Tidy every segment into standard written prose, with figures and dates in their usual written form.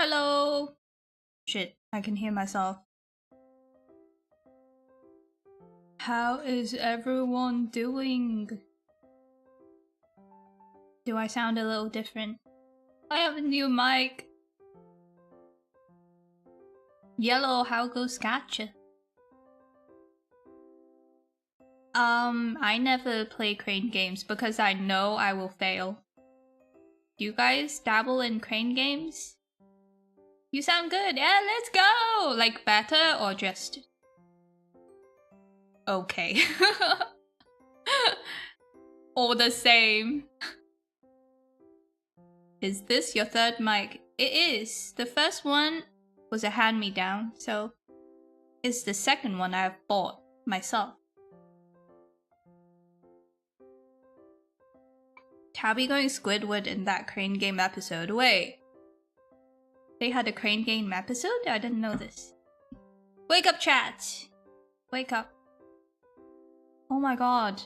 Hello! Shit, I can hear myself. How is everyone doing? Do I sound a little different? I have a new mic. Yellow, how goes Scatcha? I never play crane games because I know I will fail. Do you guys dabble in crane games? You sound good. Yeah, let's go! Like better or just... okay. All the same. Is this your third mic? It is. The first one was a hand-me-down, so... is the second one I've bought myself. Tabby going Squidward in that Crane Game episode. Wait. They had a Crane Game episode? I didn't know this. Wake up, chat! Wake up. Oh my god.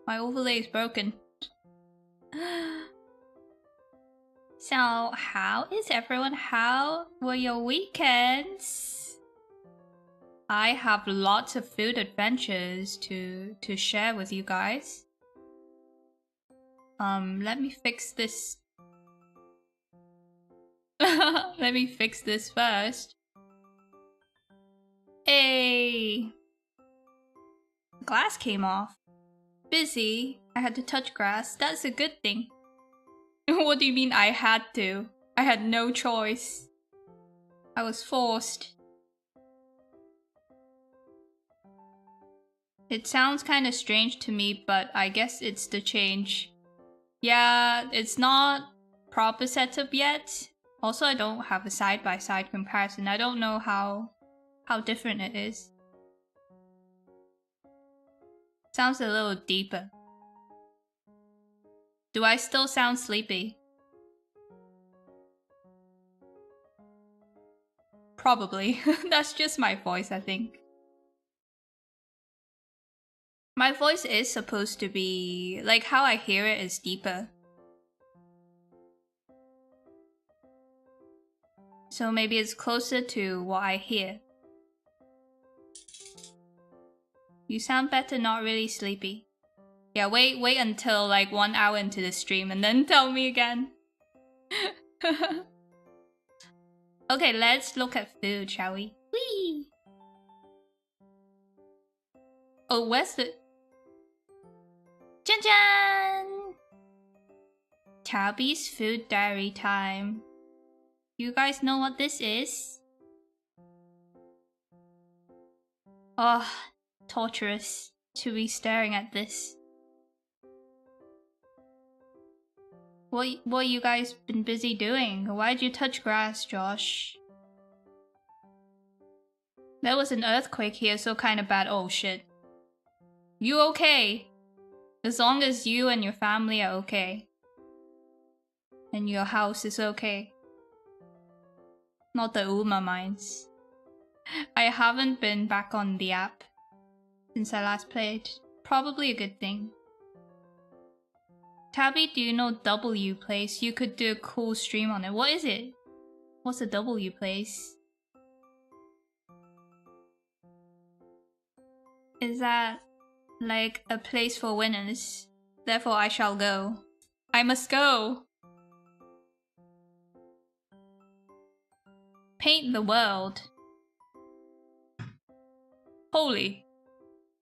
My overlay is broken. So, how is everyone? How were your weekends? I have lots of food adventures to share with you guys. Let me fix this. Let me fix this first. Hey! Glass came off. Busy. I had to touch grass. That's a good thing. What do you mean I had to? I had no choice. I was forced. It sounds kind of strange to me, but I guess it's the change. Yeah, it's not proper setup yet. Also, I don't have a side-by-side comparison. I don't know how different it is. Sounds a little deeper. Do I still sound sleepy? Probably. That's just my voice, I think. My voice is supposed to be... like, how I hear it is deeper. So maybe it's closer to what I hear. You sound better, not really sleepy. Yeah, wait until like 1 hour into the stream and then tell me again. Okay, let's look at food, shall we? Whee! Oh, where's the... Jan! Tabby's food diary time. You guys know what this is? Oh, torturous to be staring at this. What you guys been busy doing? Why'd you touch grass, Josh? There was an earthquake here, so kinda bad. Oh shit. You okay? As long as you and your family are okay. And your house is okay. Not the Uma mines. I haven't been back on the app since I last played. Probably a good thing. Tabby, do you know W Place? You could do a cool stream on it. What is it? What's a W Place? Is that like a place for winners? Therefore I shall go. I must go! Paint the world. Holy.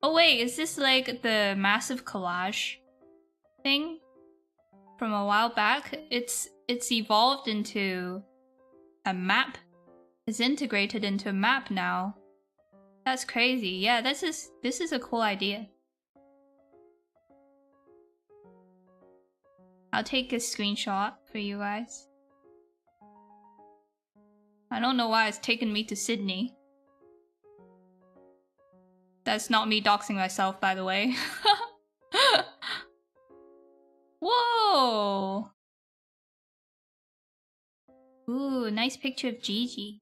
Oh wait, is this like the massive collage thing from a while back? It's evolved into a map. It's integrated into a map now. That's crazy. Yeah, this is a cool idea. I'll take a screenshot for you guys. I don't know why it's taken me to Sydney. That's not me doxing myself, by the way. Whoa! Ooh, nice picture of Gigi.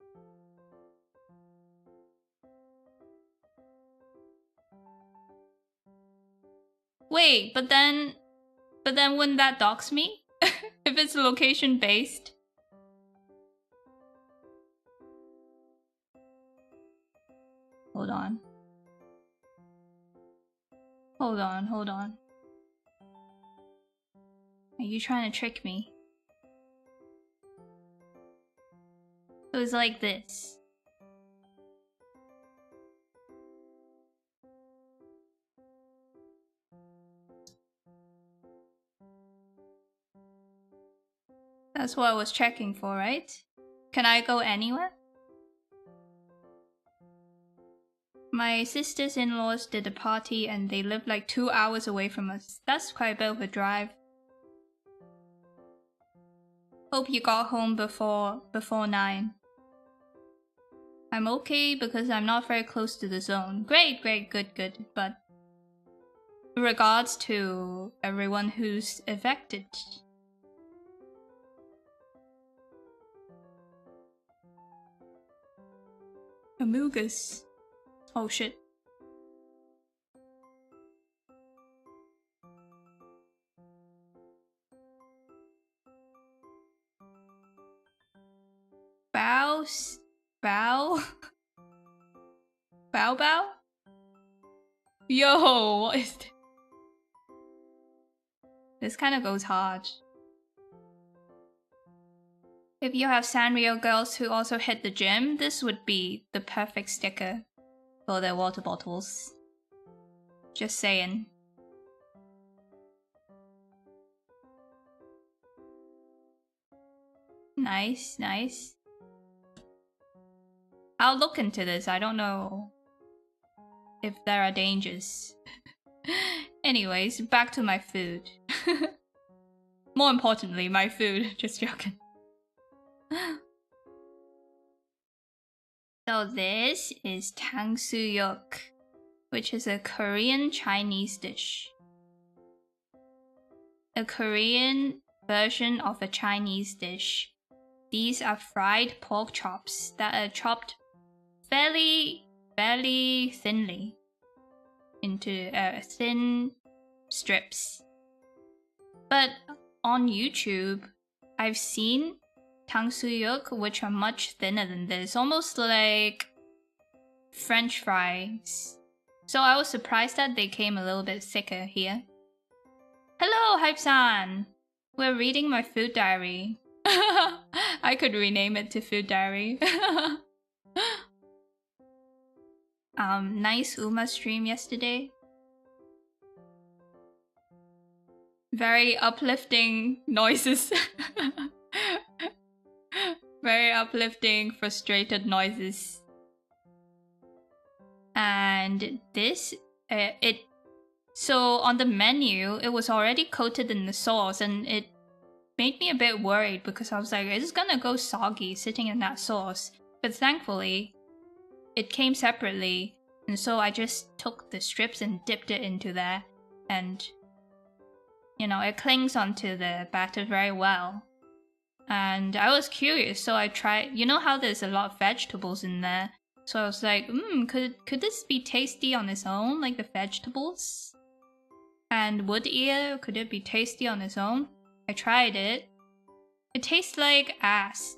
Wait, but then wouldn't that dox me? If it's location based? Hold on. Hold on. Are you trying to trick me? So it's like this. That's what I was checking for, right? Can I go anywhere? My sisters-in-laws did a party and they live like 2 hours away from us. That's quite a bit of a drive. Hope you got home before 9. I'm okay because I'm not very close to the zone. Great, great, good, good. But regards to everyone who's affected. Amogus. Oh shit. Bows? Bow? Bow bow? Yo, what is this? This kind of goes hard. If you have Sanrio girls who also hit the gym, this would be the perfect sticker for their water bottles. Just saying. Nice, nice. I'll look into this. I don't know if there are dangers. Anyways, back to my food. More importantly, my food. Just joking. So this is 탕수육, which is a Korean Chinese dish. A Korean version of a Chinese dish. These are fried pork chops that are chopped fairly thinly into thin strips. But on YouTube, I've seen 탕수육 which are much thinner than this, almost like French fries. So I was surprised that they came a little bit thicker here. Hello, Hype-san! We're reading my food diary. I could rename it to food diary. Nice Uma stream yesterday. Very uplifting noises. Very uplifting, frustrated noises. And this, so on the menu, it was already coated in the sauce, and it made me a bit worried because I was like, it's gonna go soggy sitting in that sauce. But thankfully, it came separately, and so I just took the strips and dipped it into there, and you know, it clings onto the batter very well. And I was curious, so I tried. You know how there's a lot of vegetables in there, so I was like, could this be tasty on its own, like the vegetables? And wood ear, could it be tasty on its own? I tried it. It tastes like ass.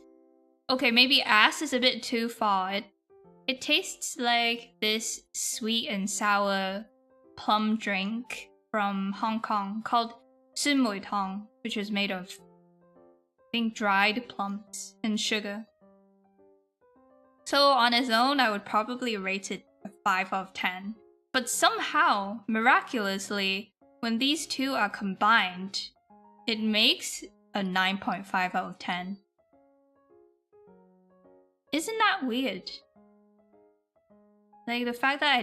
Okay, maybe ass is a bit too far. It tastes like this sweet and sour plum drink from Hong Kong called Sun Mui Tong, which is made of, I think, dried plums and sugar. So on its own, I would probably rate it a 5 out of 10. But somehow, miraculously, when these two are combined, it makes a 9.5 out of 10. Isn't that weird? Like the fact that I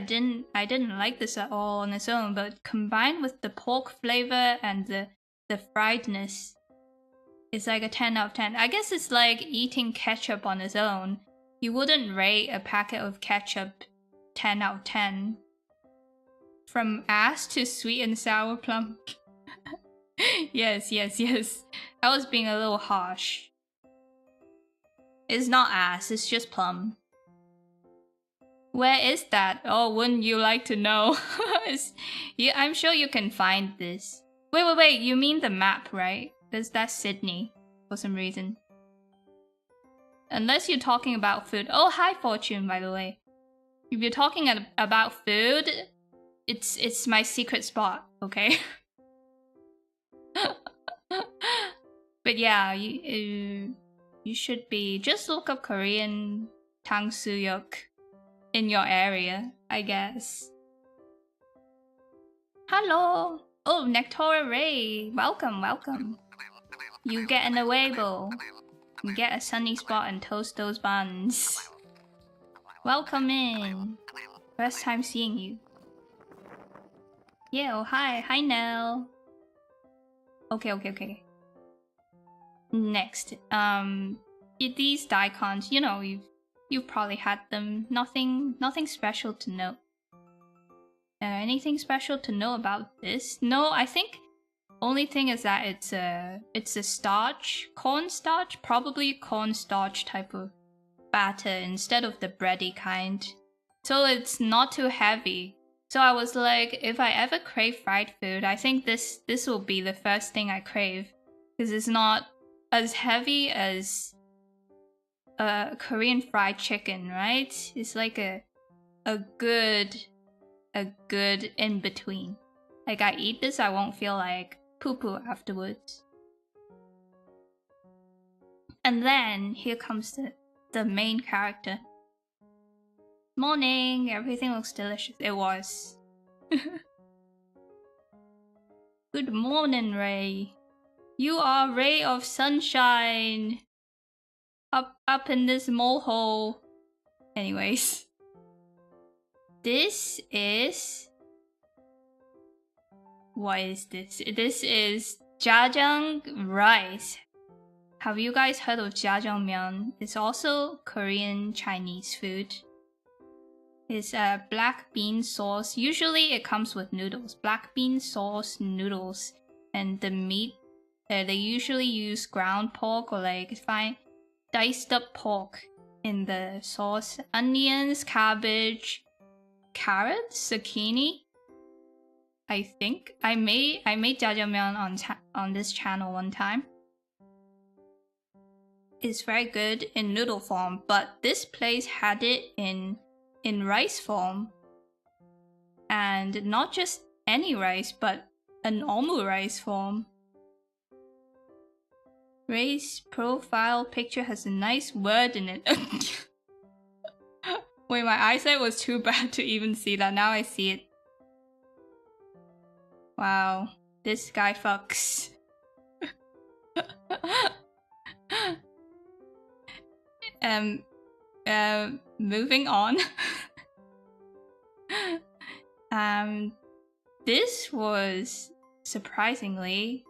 didn't like this at all on its own, but combined with the pork flavor and the friedness, it's like a 10 out of 10. I guess it's like eating ketchup on its own. You wouldn't rate a packet of ketchup 10 out of 10. From ass to sweet and sour plum. Yes. I was being a little harsh. It's not ass, it's just plum. Where is that? Oh, wouldn't you like to know? I'm sure you can find this. Wait, you mean the map, right? That's Sydney, for some reason. Unless you're talking about food. Oh, hi Fortune, by the way. If you're talking about food, it's my secret spot, okay? But yeah, you should be... Just look up Korean 탕수육 in your area, I guess. Hello! Oh, Nectora Ray! Welcome. You get an away bowl. You get a sunny spot and toast those buns. Welcome in. First time seeing you. Yeah, oh hi. Hi, Nell. Okay. Next. These daikons, you know, You've probably had them. Nothing special to note. Anything special to know about this? No, I think only thing is that it's a starch, cornstarch, probably cornstarch type of batter instead of the bready kind. So it's not too heavy. So I was like, if I ever crave fried food, I think this will be the first thing I crave, because it's not as heavy as Korean fried chicken, right? It's like a good in between. Like I eat this, I won't feel like poo-poo afterwards. And then here comes the main character. Morning, everything looks delicious. It was. Good morning, Ray. You are a ray of sunshine. Up in this molehole. Anyways. This is... What is this? This is jjajang rice. Have you guys heard of jjajangmyeon? It's also Korean Chinese food. It's a black bean sauce. Usually it comes with noodles. Black bean sauce noodles. And the meat, they usually use ground pork or like fine diced up pork in the sauce. Onions, cabbage, carrots, zucchini. I think I made jjajangmyeon on this channel one time. It's very good in noodle form, but this place had it in rice form. And not just any rice, but a normal rice form. Ray's profile picture has a nice word in it. Wait, my eyesight was too bad to even see that. Now I see it. Wow, this guy fucks. Moving on. This was surprisingly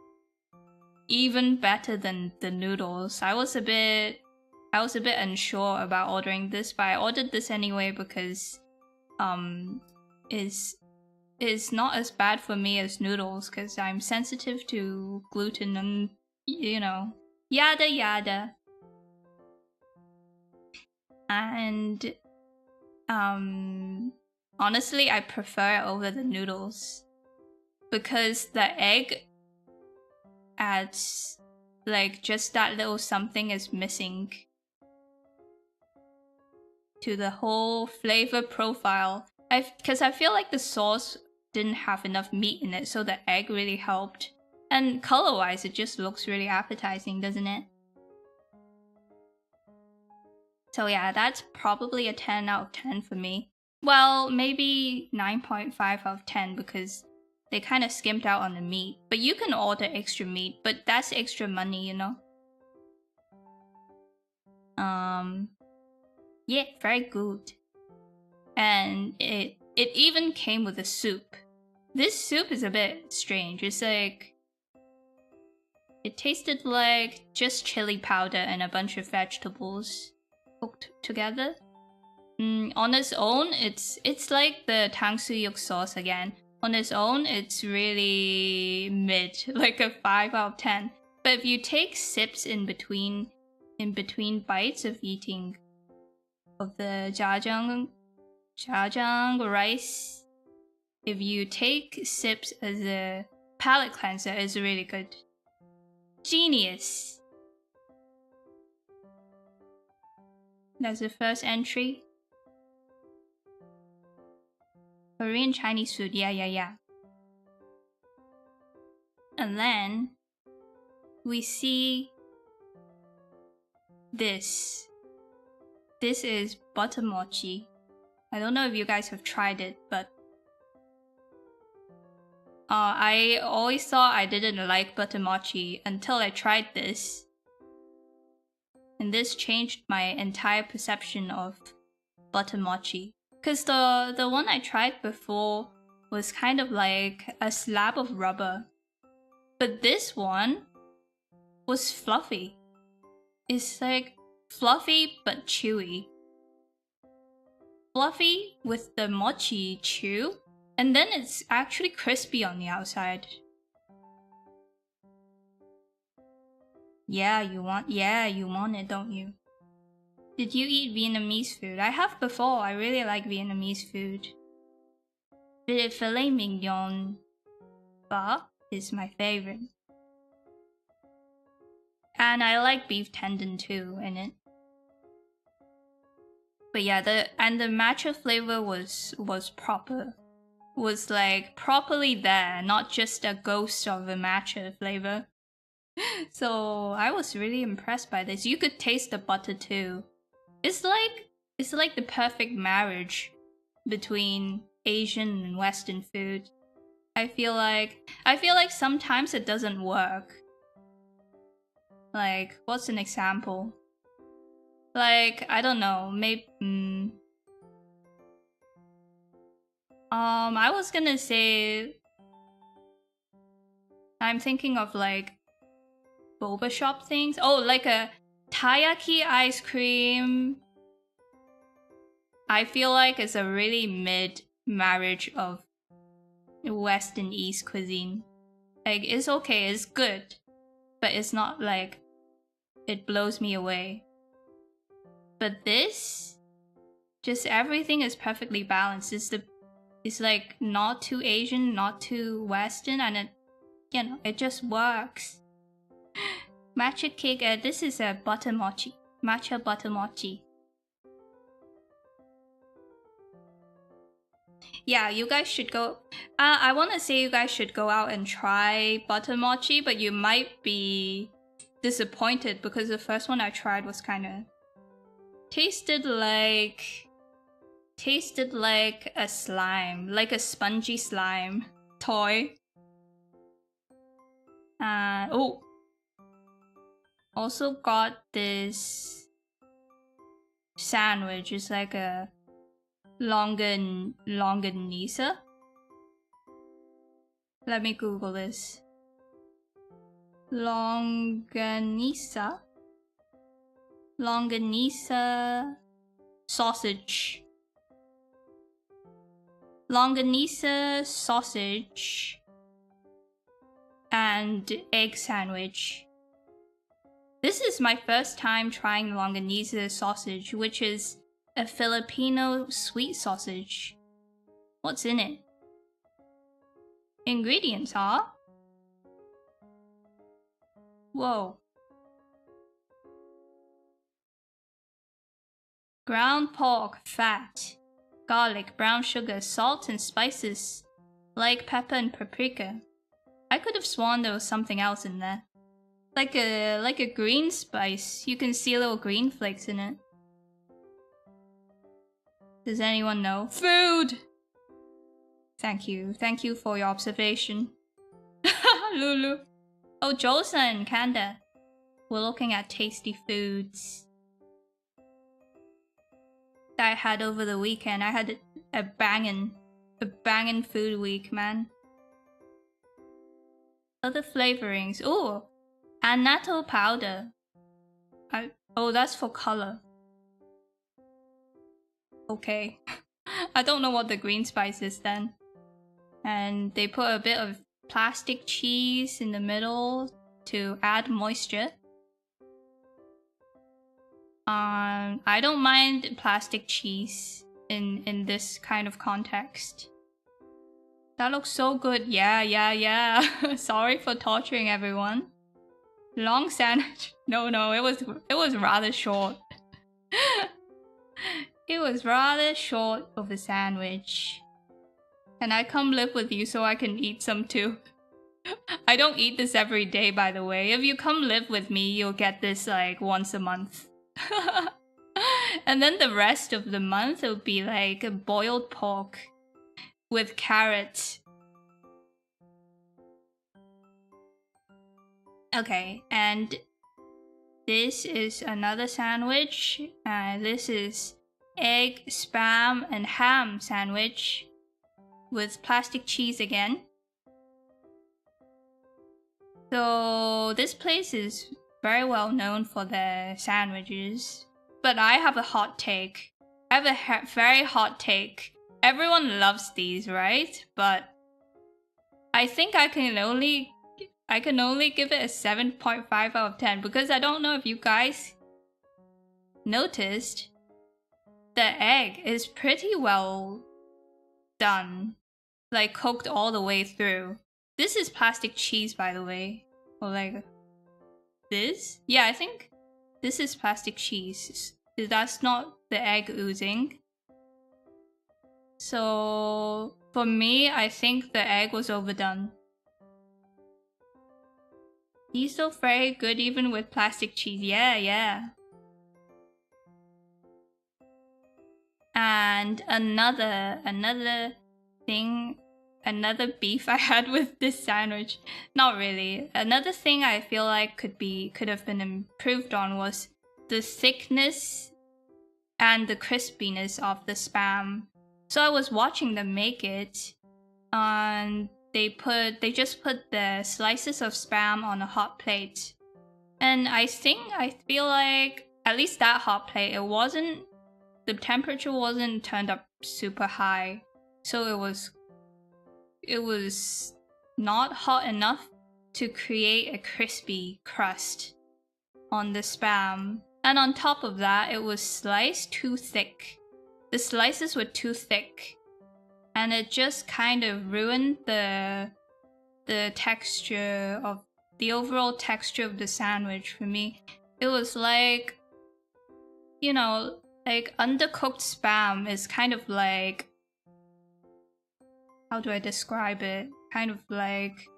even better than the noodles. I was a bit unsure about ordering this, but I ordered this anyway because is not as bad for me as noodles because I'm sensitive to gluten and, you know, yada yada. And honestly, I prefer it over the noodles because the egg adds like just that little something is missing to the whole flavor profile. Because I feel like the sauce didn't have enough meat in it, so the egg really helped. And color-wise, it just looks really appetizing, doesn't it? So yeah, that's probably a 10 out of 10 for me. Well, maybe 9.5 out of 10 because they kind of skimped out on the meat. But you can order extra meat, but that's extra money, you know? Yeah, very good. And it even came with a soup. This soup is a bit strange. It's like... It tasted like just chili powder and a bunch of vegetables cooked together. On its own, it's like the 탕수육 sauce again. On its own, it's really mid, like a 5 out of 10. But if you take sips in between bites of eating of the jjajang rice, if you take sips as a palate cleanser, it's really good. Genius. That's the first entry. Korean Chinese food, yeah. And then we see this. This is butter mochi. I don't know if you guys have tried it, but I always thought I didn't like butter mochi until I tried this. And this changed my entire perception of butter mochi. Because the one I tried before was kind of like a slab of rubber. But this one was fluffy. It's like fluffy but chewy. fluffy with the mochi chew, and then it's actually crispy on the outside. Yeah, you want it, don't you? Did you eat Vietnamese food? I have before. I really like Vietnamese food. The filet mignon pho is my favorite. And I like beef tendon too in it. But yeah, the matcha flavor was proper. Was like properly there, not just a ghost of a matcha flavor. So I was really impressed by this. You could taste the butter too. It's like the perfect marriage between Asian and Western food. I feel like sometimes it doesn't work. Like, what's an example? Like, I don't know, maybe I was gonna say I'm thinking of like boba shop things. Oh, like a taiyaki ice cream. I feel like it's a really mid marriage of West and East cuisine. Like, it's okay, it's good, but it's not like it blows me away. But this, just everything is perfectly balanced. It's like not too Asian, not too Western, and it, you know, it just works. Matcha cake. This is a butter mochi, matcha butter mochi. Yeah, you guys should go. I want to say you guys should go out and try butter mochi, but you might be disappointed because the first one I tried was kind of tasted like a slime, like a spongy slime toy. Oh, also got this sandwich. It's like a longanisa. Let me Google this. Longanisa sausage. Longanisa sausage and egg sandwich. This is my first time trying longanisa sausage, which is a Filipino sweet sausage. What's in it? Ingredients, huh? Whoa. Ground pork, fat, garlic, brown sugar, salt and spices, like pepper and paprika. I could have sworn there was something else in there. Like a green spice. You can see little green flakes in it. Does anyone know? Food! Thank you. Thank you for your observation. Lulu. Oh, Josa and Kanda. We're looking at tasty foods that I had over the weekend. I had a bangin' food week, man. Other flavorings. Ooh, annatto powder. Oh, that's for color. Okay. I don't know what the green spice is then. And they put a bit of plastic cheese in the middle to add moisture. I don't mind plastic cheese in this kind of context. That looks so good. Yeah. Sorry for torturing everyone. Long sandwich. No, it was rather short. It was rather short of a sandwich. Can I come live with you so I can eat some too? I don't eat this every day, by the way. If you come live with me, you'll get this like once a month. And then the rest of the month, it'll be like a boiled pork with carrots. Okay, and this is another sandwich. This is egg, spam, and ham sandwich with plastic cheese again. So this place is very well known for their sandwiches, but I have a hot take. I have a very hot take. Everyone loves these, right? But I think I can only give it a 7.5 out of 10 because I don't know if you guys noticed the egg is pretty well done, like cooked all the way through. This is plastic cheese, by the way. Or like this? Yeah, I think this is plastic cheese. That's not the egg oozing. So for me, I think the egg was overdone. He's still very good even with plastic cheese. Yeah. And another beef I had with this sandwich. Not really. Another thing I feel like could have been improved on was the thickness and the crispiness of the Spam. So I was watching them make it, and they just put the slices of Spam on a hot plate. And I feel like at least that hot plate, the temperature wasn't turned up super high. So it was not hot enough to create a crispy crust on the Spam. And on top of that, it was sliced too thick. The slices were too thick. And it just kind of ruined the texture of the overall texture of the sandwich for me. It was like, you know, like undercooked Spam is kind of like, how do I describe it? Kind of like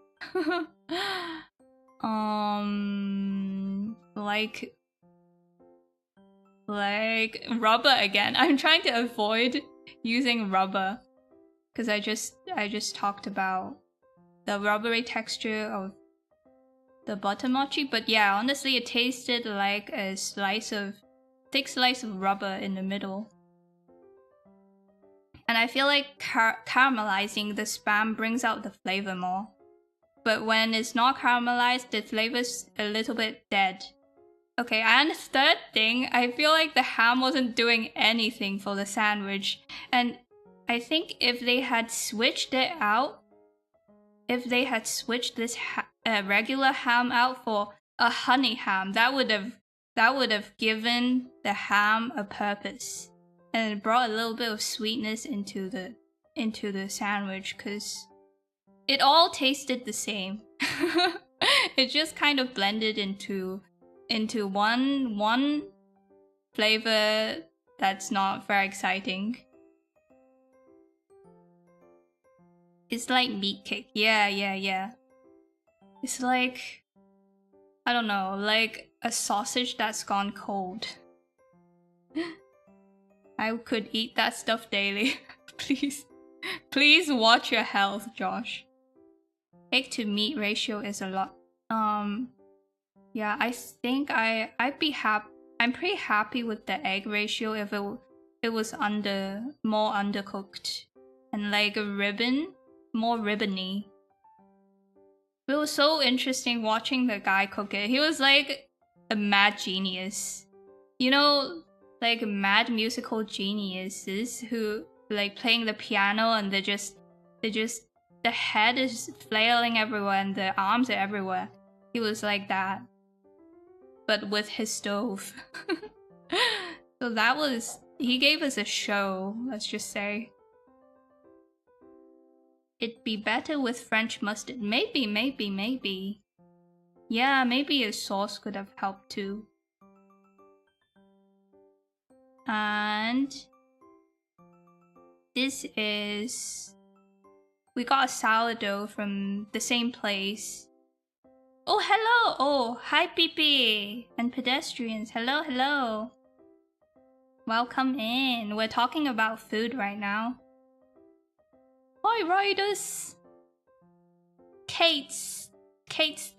like rubber again. I'm trying to avoid using rubber because I just talked about the rubbery texture of the butter mochi, but yeah, honestly it tasted like a thick slice of rubber in the middle. And I feel like caramelizing the Spam brings out the flavor more. But when it's not caramelized, the flavor's a little bit dead. Okay, and third thing, I feel like the ham wasn't doing anything for the sandwich. And I think if they had switched it out, if they had switched this regular ham out for a honey ham, that would have given the ham a purpose. And it brought a little bit of sweetness into the sandwich, because it all tasted the same. It just kind of blended into one flavor that's not very exciting. It's like meat cake. Yeah. It's like, I don't know, like a sausage that's gone cold. I could eat that stuff daily. Please watch your health, Josh. Egg to meat ratio is a lot. Yeah, I think I'm pretty happy with the egg ratio if it was more undercooked and like more ribbony. It was so interesting watching the guy cook it. He was like a mad genius. You know, like mad musical geniuses who like playing the piano and the head is flailing everywhere and the arms are everywhere. He was like that, but with his stove. So he gave us a show, let's just say. It'd be better with French mustard. Maybe. Yeah, maybe a sauce could have helped too. And this is... we got a sourdough from the same place. Oh, hello! Oh, hi, Pipi! And pedestrians, hello! Welcome in. We're talking about food right now. Hi, riders! Kate's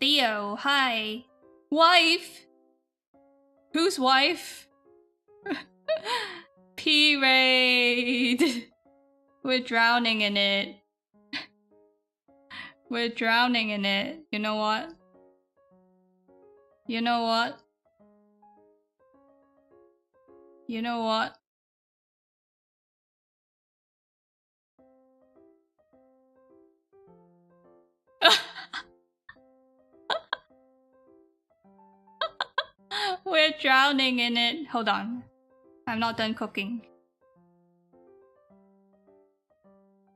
Theo, hi! Wife! Whose wife? P-Raid! We're drowning in it. We're drowning in it. You know what? You know what? We're drowning in it. Hold on. I'm not done cooking.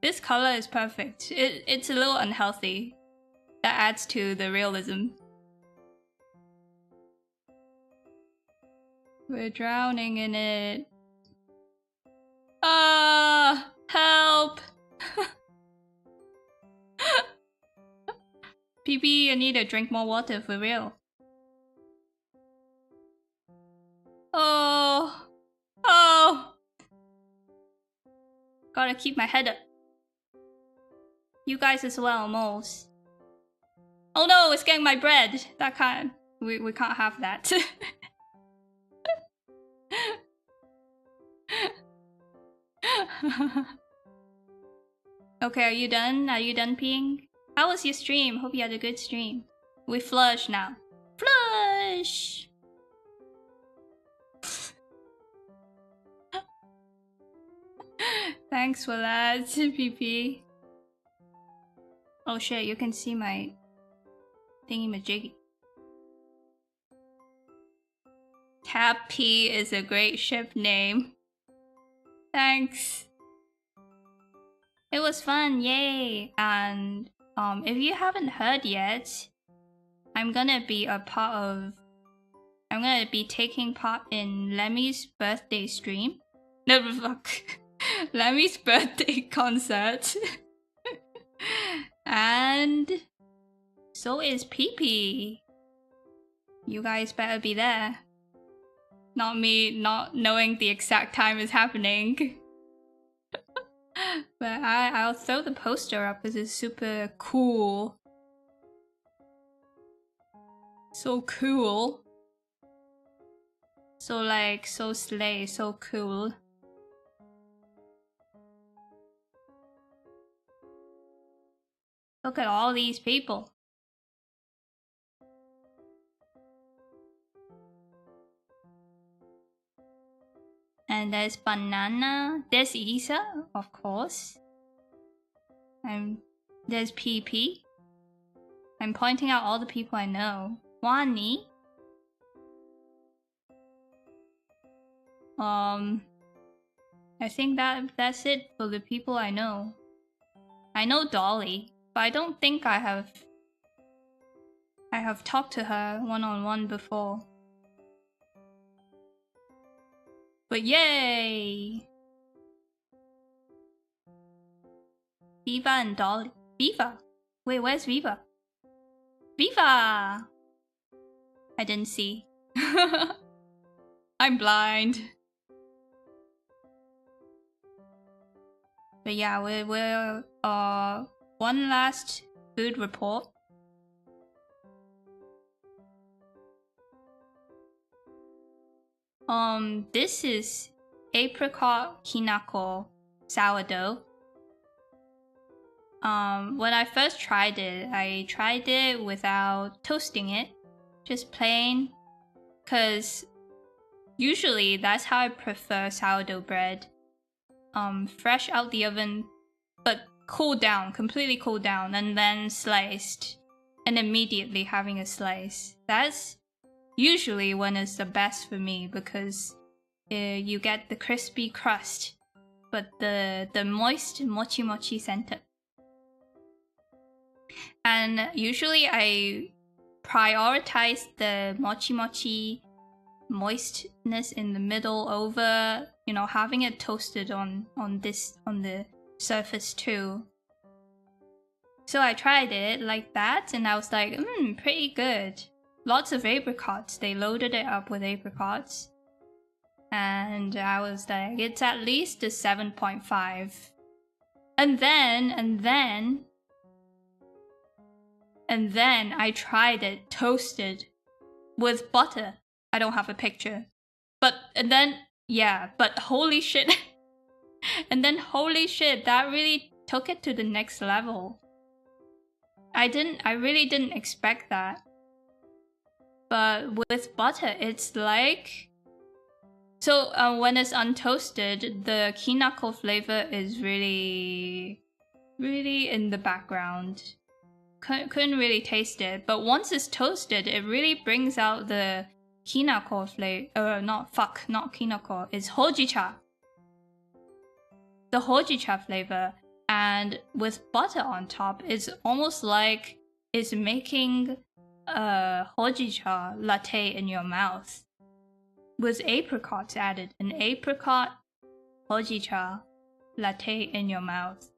This color is perfect. It's a little unhealthy. That adds to the realism. We're drowning in it. Help! PP, I need to drink more water for real. Oh! Gotta keep my head up. You guys as well, moles. Oh no, it's getting my bread. That can't. We can't have that. Okay, are you done? Are you done peeing? How was your stream? Hope you had a good stream. We flush now. Flush! Thanks for that, PP. Oh shit, you can see my thingy-majiggy. Tabby is a great ship name. Thanks. It was fun, yay! And if you haven't heard yet, I'm gonna be taking part in Lemmy's birthday stream. No, fuck. Lemmy's birthday concert. And so is PP. You guys better be there. Not me not knowing the exact time is happening. But I'll throw the poster up because it's super cool. So cool. So like, so slay, so cool. Look at all these people. And there's Banana. There's Isa, of course. There's PP. I'm pointing out all the people I know. Wani. I think that's it for the people I know. I know Dolly, but I don't think I have talked to her one-on-one before. But yay! Viva and Dolly. Viva! Wait, where's Viva? Viva! I didn't see. I'm blind. But yeah, we're one last food report. This is apricot kinako sourdough. When I first tried it, I tried it without toasting it, just plain, cause usually that's how I prefer sourdough bread. Fresh out the oven, but cooled down, completely cooled down, and then sliced, and immediately having a slice. That's usually when it's the best for me because you get the crispy crust, but the moist mochi center. And usually I prioritize the mochi moistness in the middle over, you know, having it toasted on the surface too. So I tried it like that and I was like, pretty good. Lots of apricots. They loaded it up with apricots. And I was like, it's at least a 7.5. And then I tried it toasted with butter. I don't have a picture. But holy shit. And then holy shit, that really took it to the next level. I really didn't expect that. But with butter, it's like... So when it's untoasted, the kinako flavor is really in the background. Couldn't really taste it. But once it's toasted, it really brings out the kinako flavor. Not kinako. It's hojicha. The hojicha flavor, and with butter on top, it's almost like it's making a hojicha latte in your mouth with apricots added. An apricot hojicha latte in your mouth.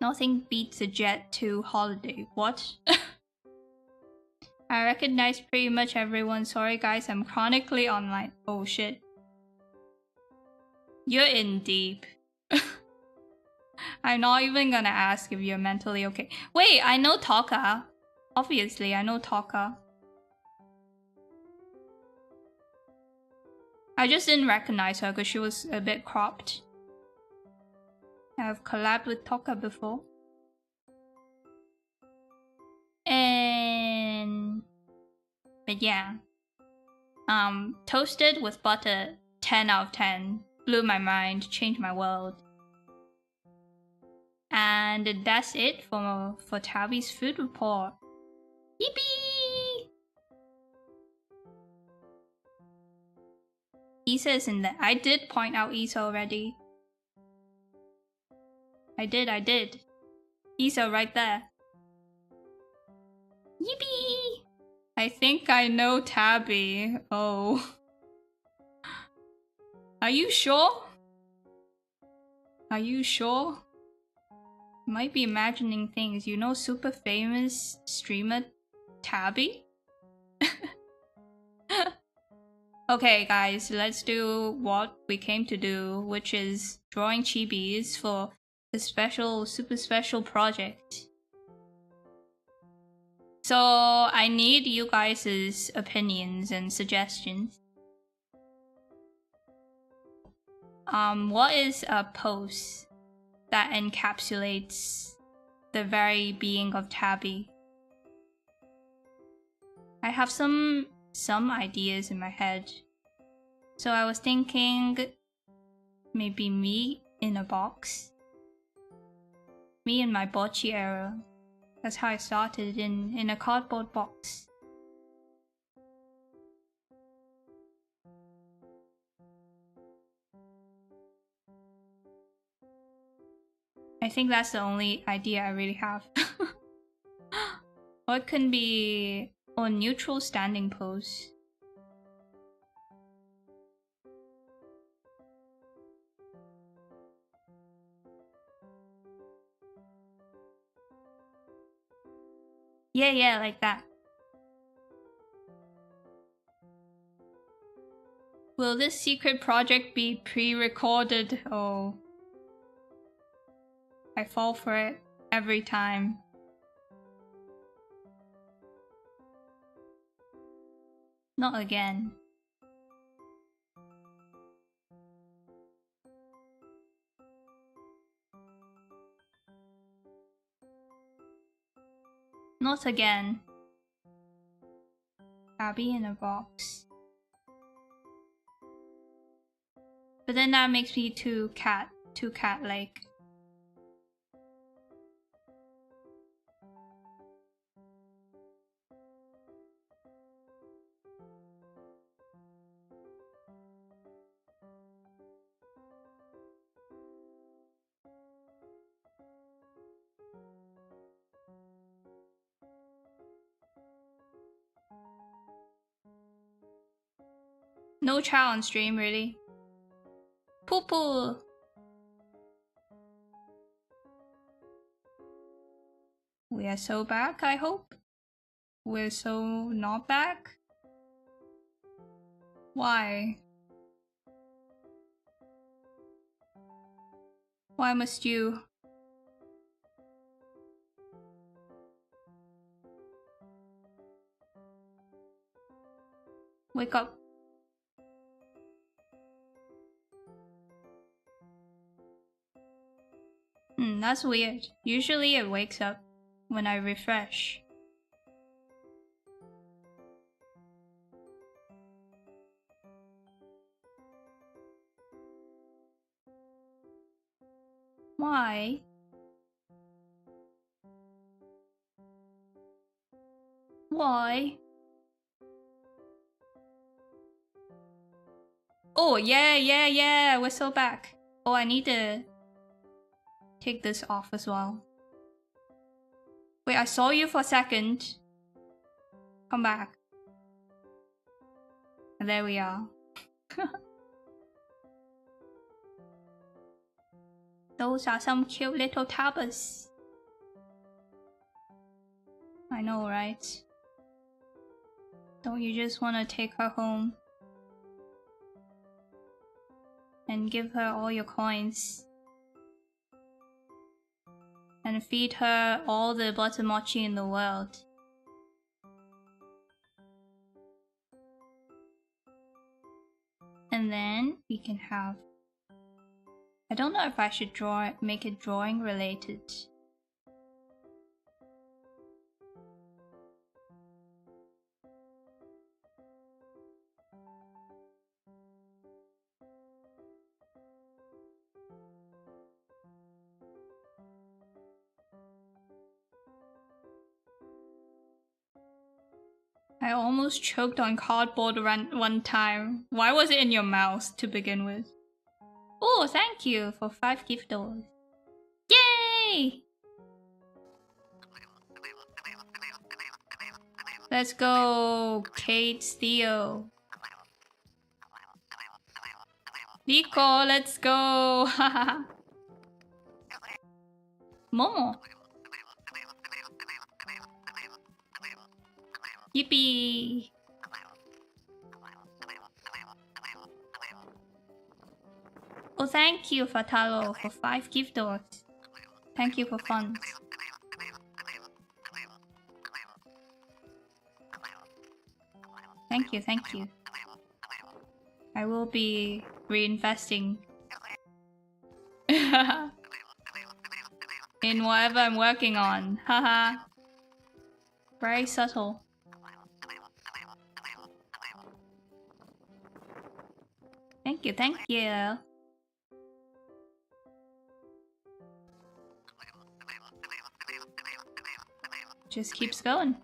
Nothing beats a Jet 2 holiday. What? I recognize pretty much everyone. Sorry guys, I'm chronically online. Oh shit. You're in deep. I'm not even gonna ask if you're mentally okay. Wait, I know Taka. Obviously, I know Taka. I just didn't recognize her because she was a bit cropped. I've collabed with Taka before. But yeah. Toasted with butter, 10 out of 10. Blew my mind, changed my world. And that's it for Tabby's food report. Yippee! Isa is in there. I did point out Isa already. I did. Isa right there. Yippee! I think I know Tabby. Oh. Are you sure? Are you sure? Might be imagining things. You know super famous streamer Tabby? Okay guys, let's do what we came to do, which is drawing chibis for a special, super special project. So I need you guys' opinions and suggestions. What is a pose that encapsulates the very being of Tabby? I have some ideas in my head. So I was thinking maybe me in a box. Me in my bocce era. That's how I started, in a cardboard box. I think that's the only idea I really have. Or it can be a neutral standing pose. Yeah, like that. Will this secret project be pre-recorded? Oh. I fall for it every time. Not again. Not again. Tabby in a box. But then that makes me too cat-like. No chow on stream, really. Poo-poo! We are so back, I hope. We're so not back. Why? Why must you? Wake up. That's weird. Usually it wakes up when I refresh. Why? Why? Oh, yeah. We're so back. Oh, I need to take this off as well. Wait, I saw you for a second. Come back. And there we are. Those are some cute little tabbers. I know, right? Don't you just want to take her home? And give her all your coins. And feed her all the butter mochi in the world. And then we can have... I don't know if I should make it drawing related. I almost choked on cardboard one time. Why was it in your mouth to begin with? Oh, thank you for 5 gift dollars. Yay! Let's go, Kate, Theo. Nico, let's go! Momo. Yippee! Oh, thank you, Fatalo, for 5 gift dollars. Thank you for funds. Thank you. I will be reinvesting in whatever I'm working on. Haha. Very subtle. Thank you. Just keeps going.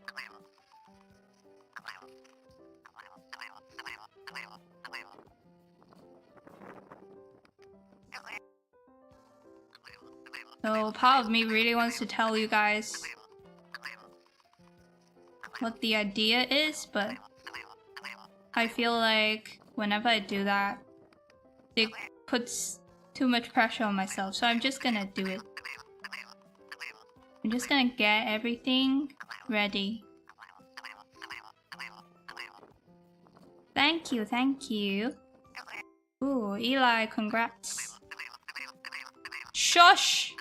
So part of me really wants to tell you guys what the idea is, but I feel like whenever I do that, it puts too much pressure on myself, so I'm just gonna do it. I'm just gonna get everything ready. Thank you. Ooh, Eli, congrats. Shush!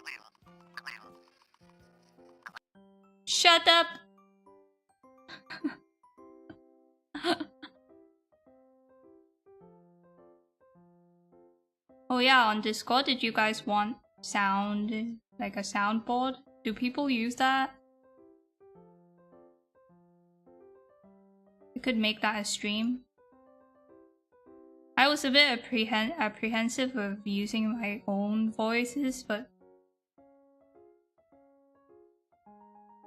Shut up! Oh yeah, on Discord, did you guys want sound, like a soundboard? Do people use that? We could make that a stream. I was a bit apprehensive of using my own voices, but...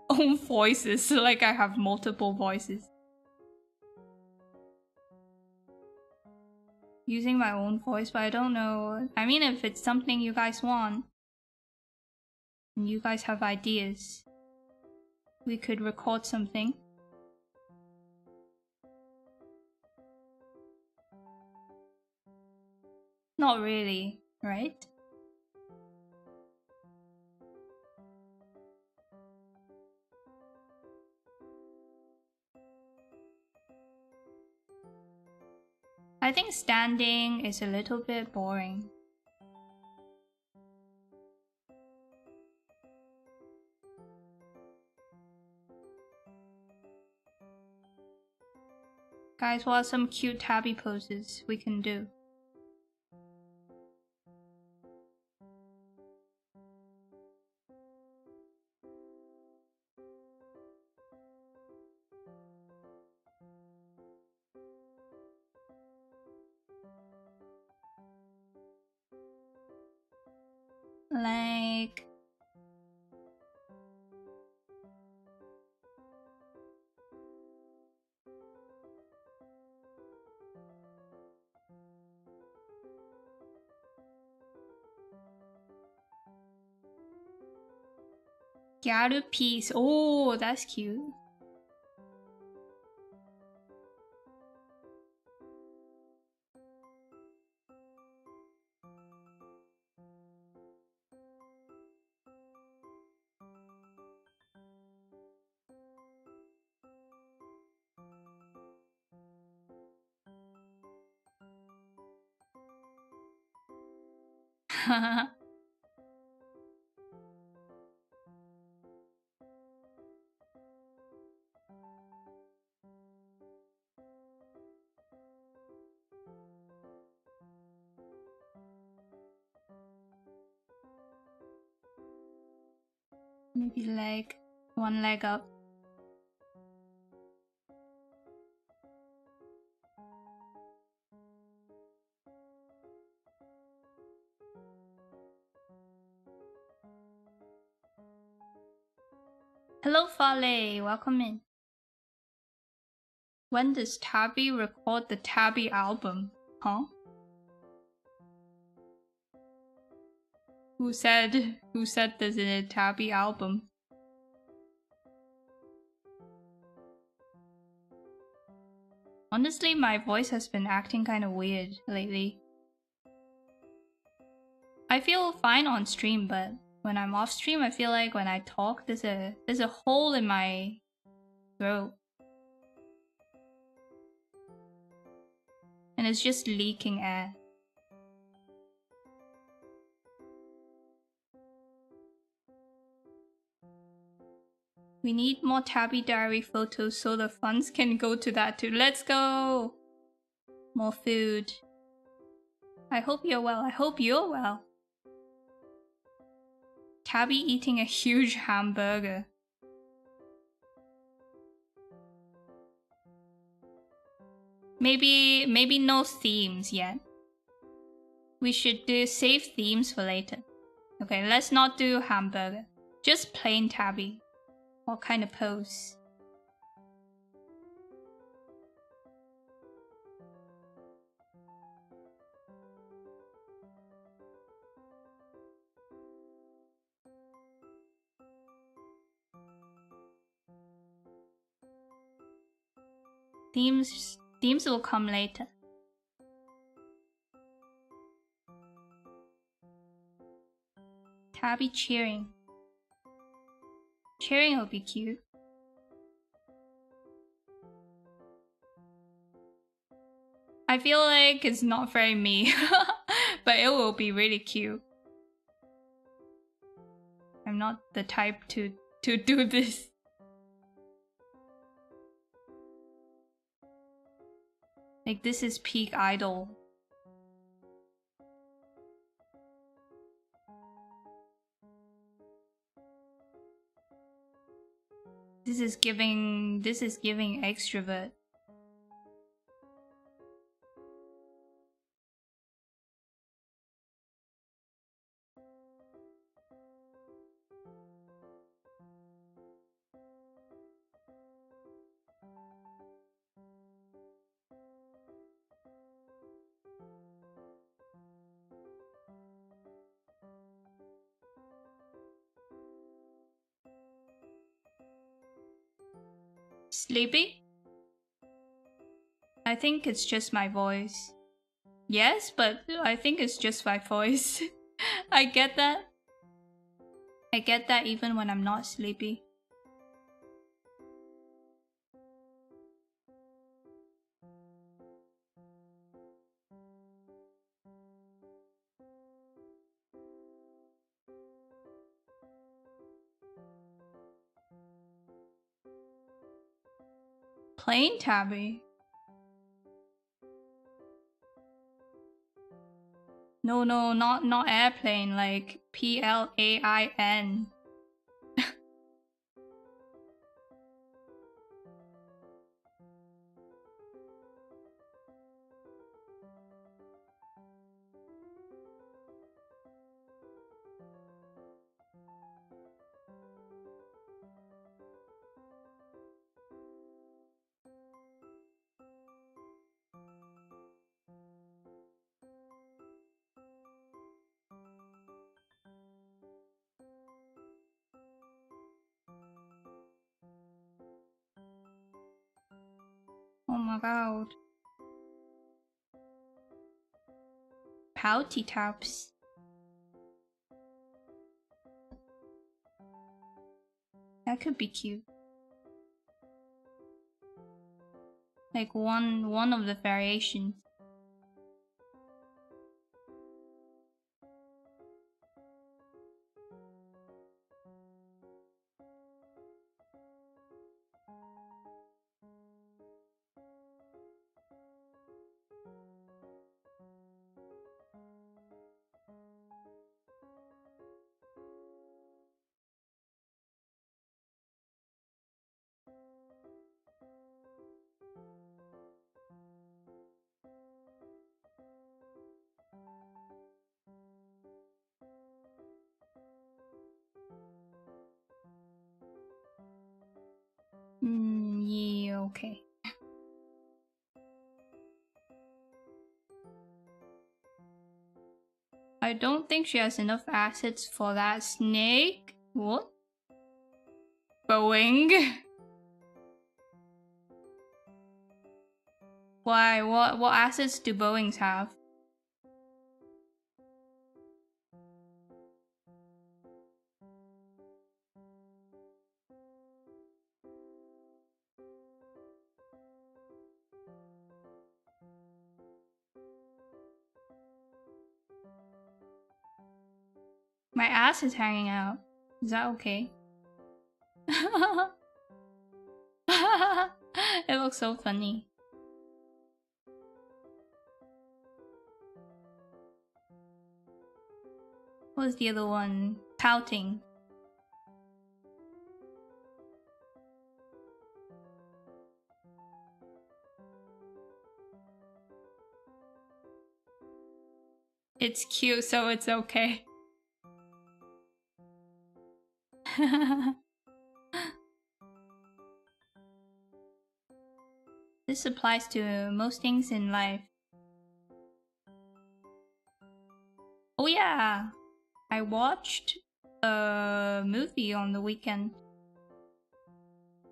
Own voices, like I have multiple voices. Using my own voice, but I don't know. I mean, if it's something you guys want, and you guys have ideas, we could record something. Not really, right? I think standing is a little bit boring. Guys, what are some cute tabby poses we can do? Like... Gyaru piece. Oh, that's cute. Maybe leg, one leg up. Hello Fale, welcome in. When does Tabby record the Tabby album? Huh? Who said there's a Tabby album? Honestly, my voice has been acting kind of weird lately. I feel fine on stream, but when I'm off stream, I feel like when I talk, there's a hole in my throat. And it's just leaking air. We need more Tabby Diary photos so the funds can go to that too. Let's go! More food. I hope you're well. I hope you're well. Tabby eating a huge hamburger. Maybe no themes yet. We should save themes for later. Okay, let's not do hamburger. Just plain Tabby. What kind of pose? Themes will come later. Tabby cheering. Cheering will be cute. I feel like it's not very me, but it will be really cute. I'm not the type to do this. Like, this is peak idol. This is giving extrovert. Sleepy? I think it's just my voice. Yes, but I think it's just my voice. I get that. I get that even when I'm not sleepy. Plain Tabby? No, not airplane, like PLAIN. my god. Pouty taps. That could be cute. Like one of the variations. Yeah, okay. I don't think she has enough assets for that snake. What? Boeing? Why? What assets do Boeings have? My ass is hanging out. Is that okay? It looks so funny. What was the other one? Pouting. It's cute, so it's okay. This applies to most things in life. Oh yeah! I watched a movie on the weekend.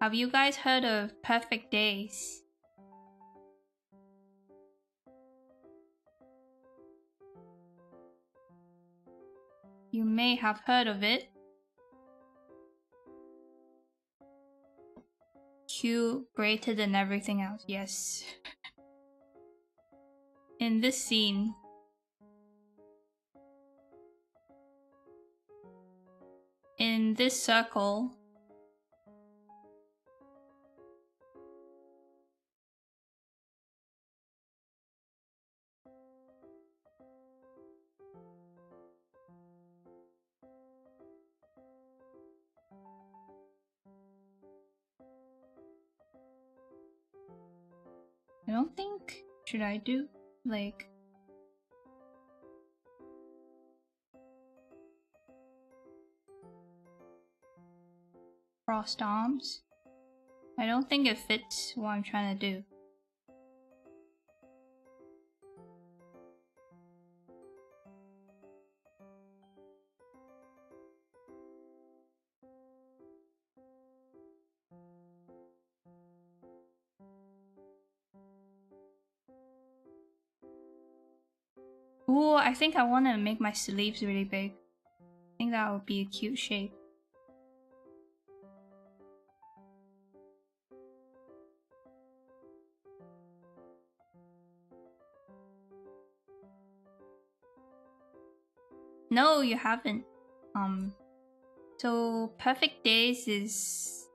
Have you guys heard of Perfect Days? You may have heard of it. Q greater than everything else, yes. In this scene, in this circle, I don't think, should I do like crossed arms? I don't think it fits what I'm trying to do. Ooh, I think I want to make my sleeves really big. I think that would be a cute shape. No, you haven't. So Perfect Days is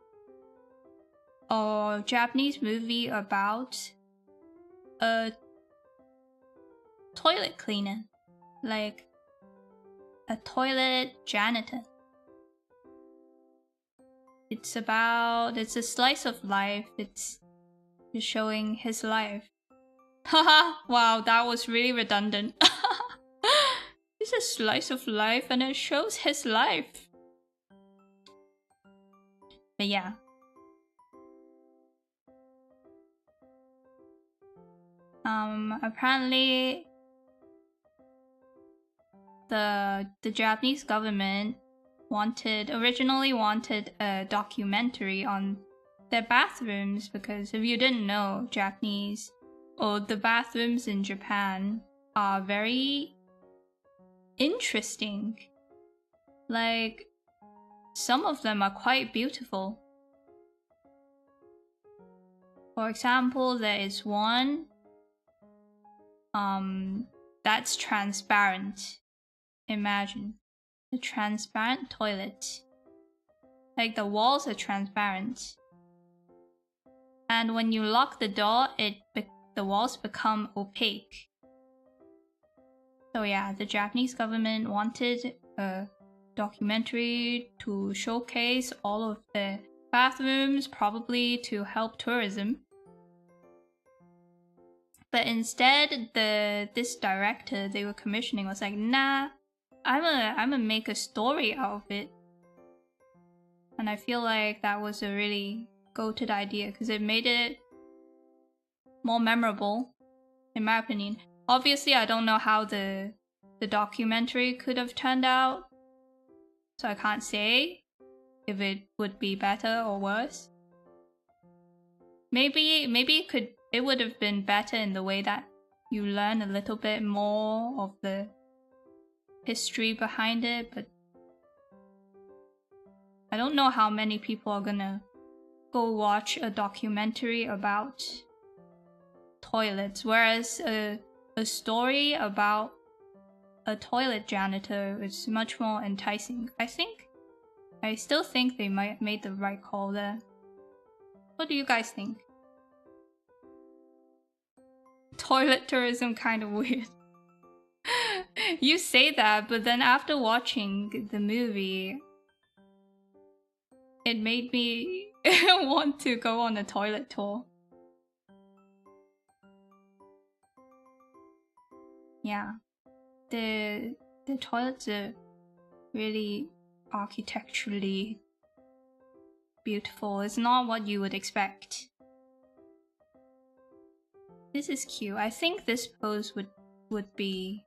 a Japanese movie about a toilet cleaner, like a toilet janitor. It's a slice of life. It's just showing his life. Haha, wow, that was really redundant. It's a slice of life and it shows his life. But yeah. Apparently the Japanese government originally wanted a documentary on their bathrooms, because if you didn't know, Japanese or the bathrooms in Japan are very interesting. Like, some of them are quite beautiful. For example, there is one that's transparent. Imagine a transparent toilet. Like the walls are transparent. And when you lock the door, the walls become opaque. So yeah, the Japanese government wanted a documentary to showcase all of the bathrooms, probably to help tourism. But instead, this director they were commissioning was like, nah, I'ma make a story out of it. And I feel like that was a really goated idea because it made it more memorable, in my opinion. Obviously, I don't know how the documentary could have turned out, so I can't say if it would be better or worse. Maybe it would have been better in the way that you learn a little bit more of the history behind it, but I don't know how many people are gonna go watch a documentary about toilets, whereas a story about a toilet janitor is much more enticing. I still think they might have made the right call there. What do you guys think? Toilet tourism kind of weird. You say that, but then after watching the movie, it made me want to go on a toilet tour. Yeah, the toilets are really architecturally beautiful. It's not what you would expect. This is cute. I think this pose would be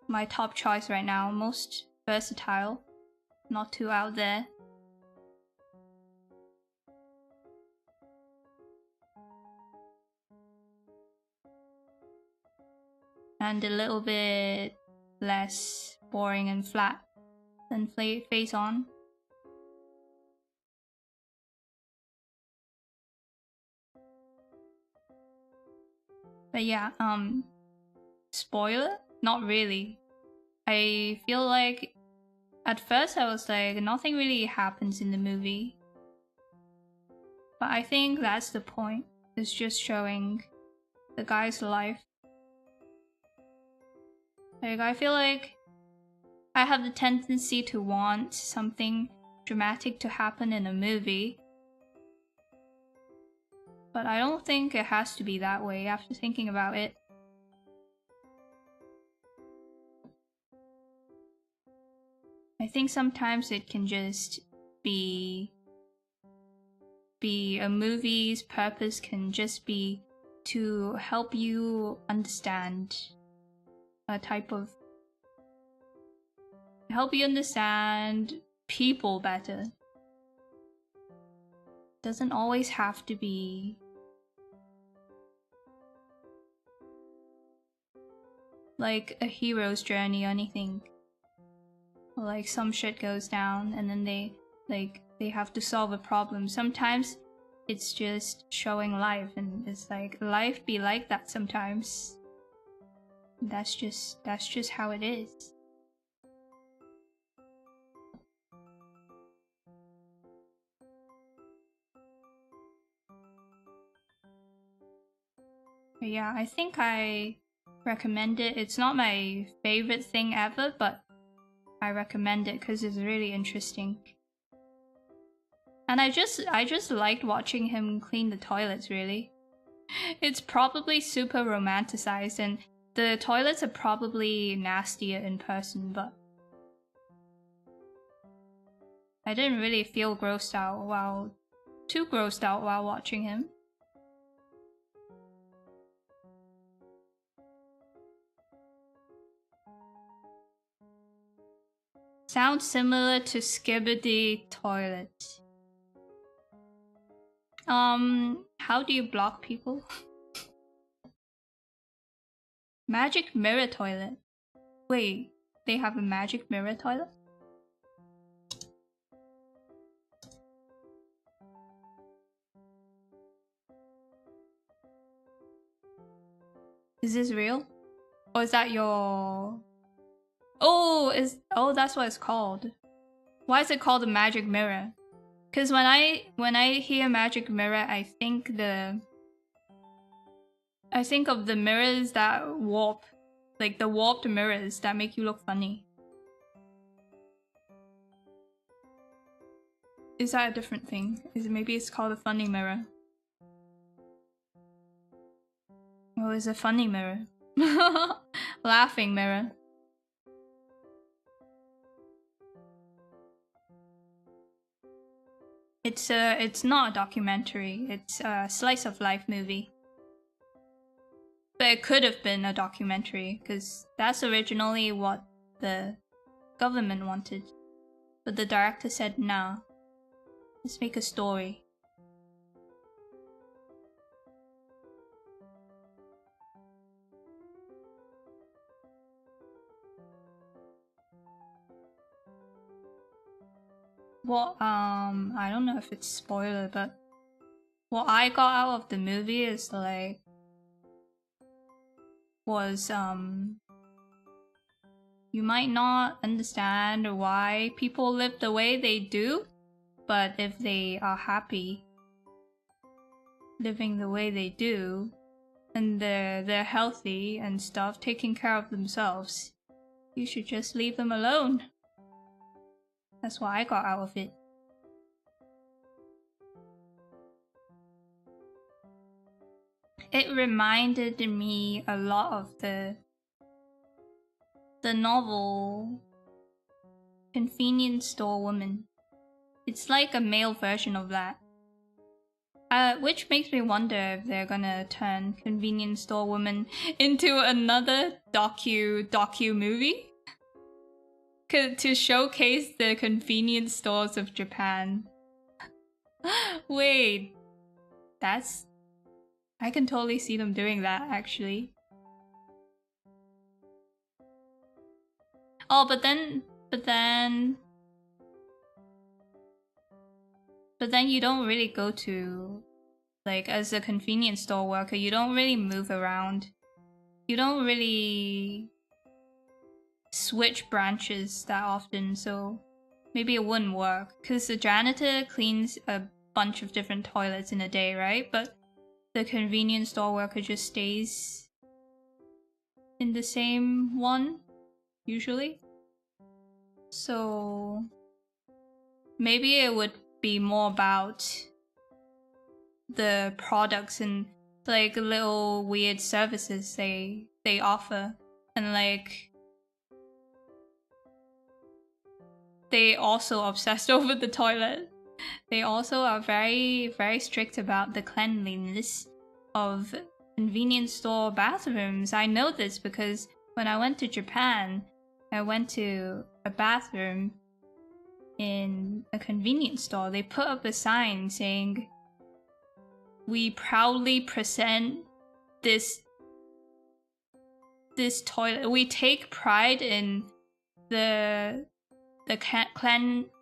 my top choice right now. Most versatile, not too out there. And a little bit less boring and flat than Face On. But yeah, spoiler? Not really. I feel like at first I was like, nothing really happens in the movie. But I think that's the point. It's just showing the guy's life. Like, I feel like I have the tendency to want something dramatic to happen in a movie. But I don't think it has to be that way after thinking about it. I think sometimes it can just be a movie's purpose can just be to help you understand help you understand people better. Doesn't always have to be like a hero's journey or anything. Or like some shit goes down and then they have to solve a problem. Sometimes it's just showing life, and it's like life be like that sometimes. That's just how it is. But yeah, I think I recommend it. It's not my favorite thing ever, but I recommend it because it's really interesting. And I just liked watching him clean the toilets, really. It's probably super romanticized, and the toilets are probably nastier in person, but I didn't really feel too grossed out while watching him. Sounds similar to Skibidi Toilet. How do you block people? Magic mirror toilet. Wait, they have a magic mirror toilet? Is this real? Or is that your... Oh, that's what it's called. Why is it called a magic mirror? Because when I hear magic mirror, I think of the mirrors that warp. Like the warped mirrors that make you look funny. Is that a different thing? Maybe it's called a funny mirror? Oh, it's a funny mirror. Laughing mirror. It's not a documentary. It's a slice of life movie. But it could have been a documentary, because that's originally what the government wanted. But the director said, nah, let's make a story. Well, I don't know if it's spoiler, but what I got out of the movie is like, you might not understand why people live the way they do, but if they are happy living the way they do, and they're healthy and stuff, taking care of themselves, you should just leave them alone. That's what I got out of it. It reminded me a lot of the novel Convenience Store Woman. It's like a male version of that. Which makes me wonder if they're gonna turn Convenience Store Woman into another docu movie? To showcase the convenience stores of Japan. Wait, I can totally see them doing that, actually. Oh, but then you don't really go to, like, as a convenience store worker, you don't really move around. You don't really switch branches that often, so maybe it wouldn't work. Because the janitor cleans a bunch of different toilets in a day, right? But the convenience store worker just stays in the same one, usually. So maybe it would be more about the products and like little weird services they offer, and like they also obsessed over the toilet. They also are very, very strict about the cleanliness of convenience store bathrooms. I know this because when I went to Japan, I went to a bathroom in a convenience store. They put up a sign saying, "We proudly present this toilet. We take pride in the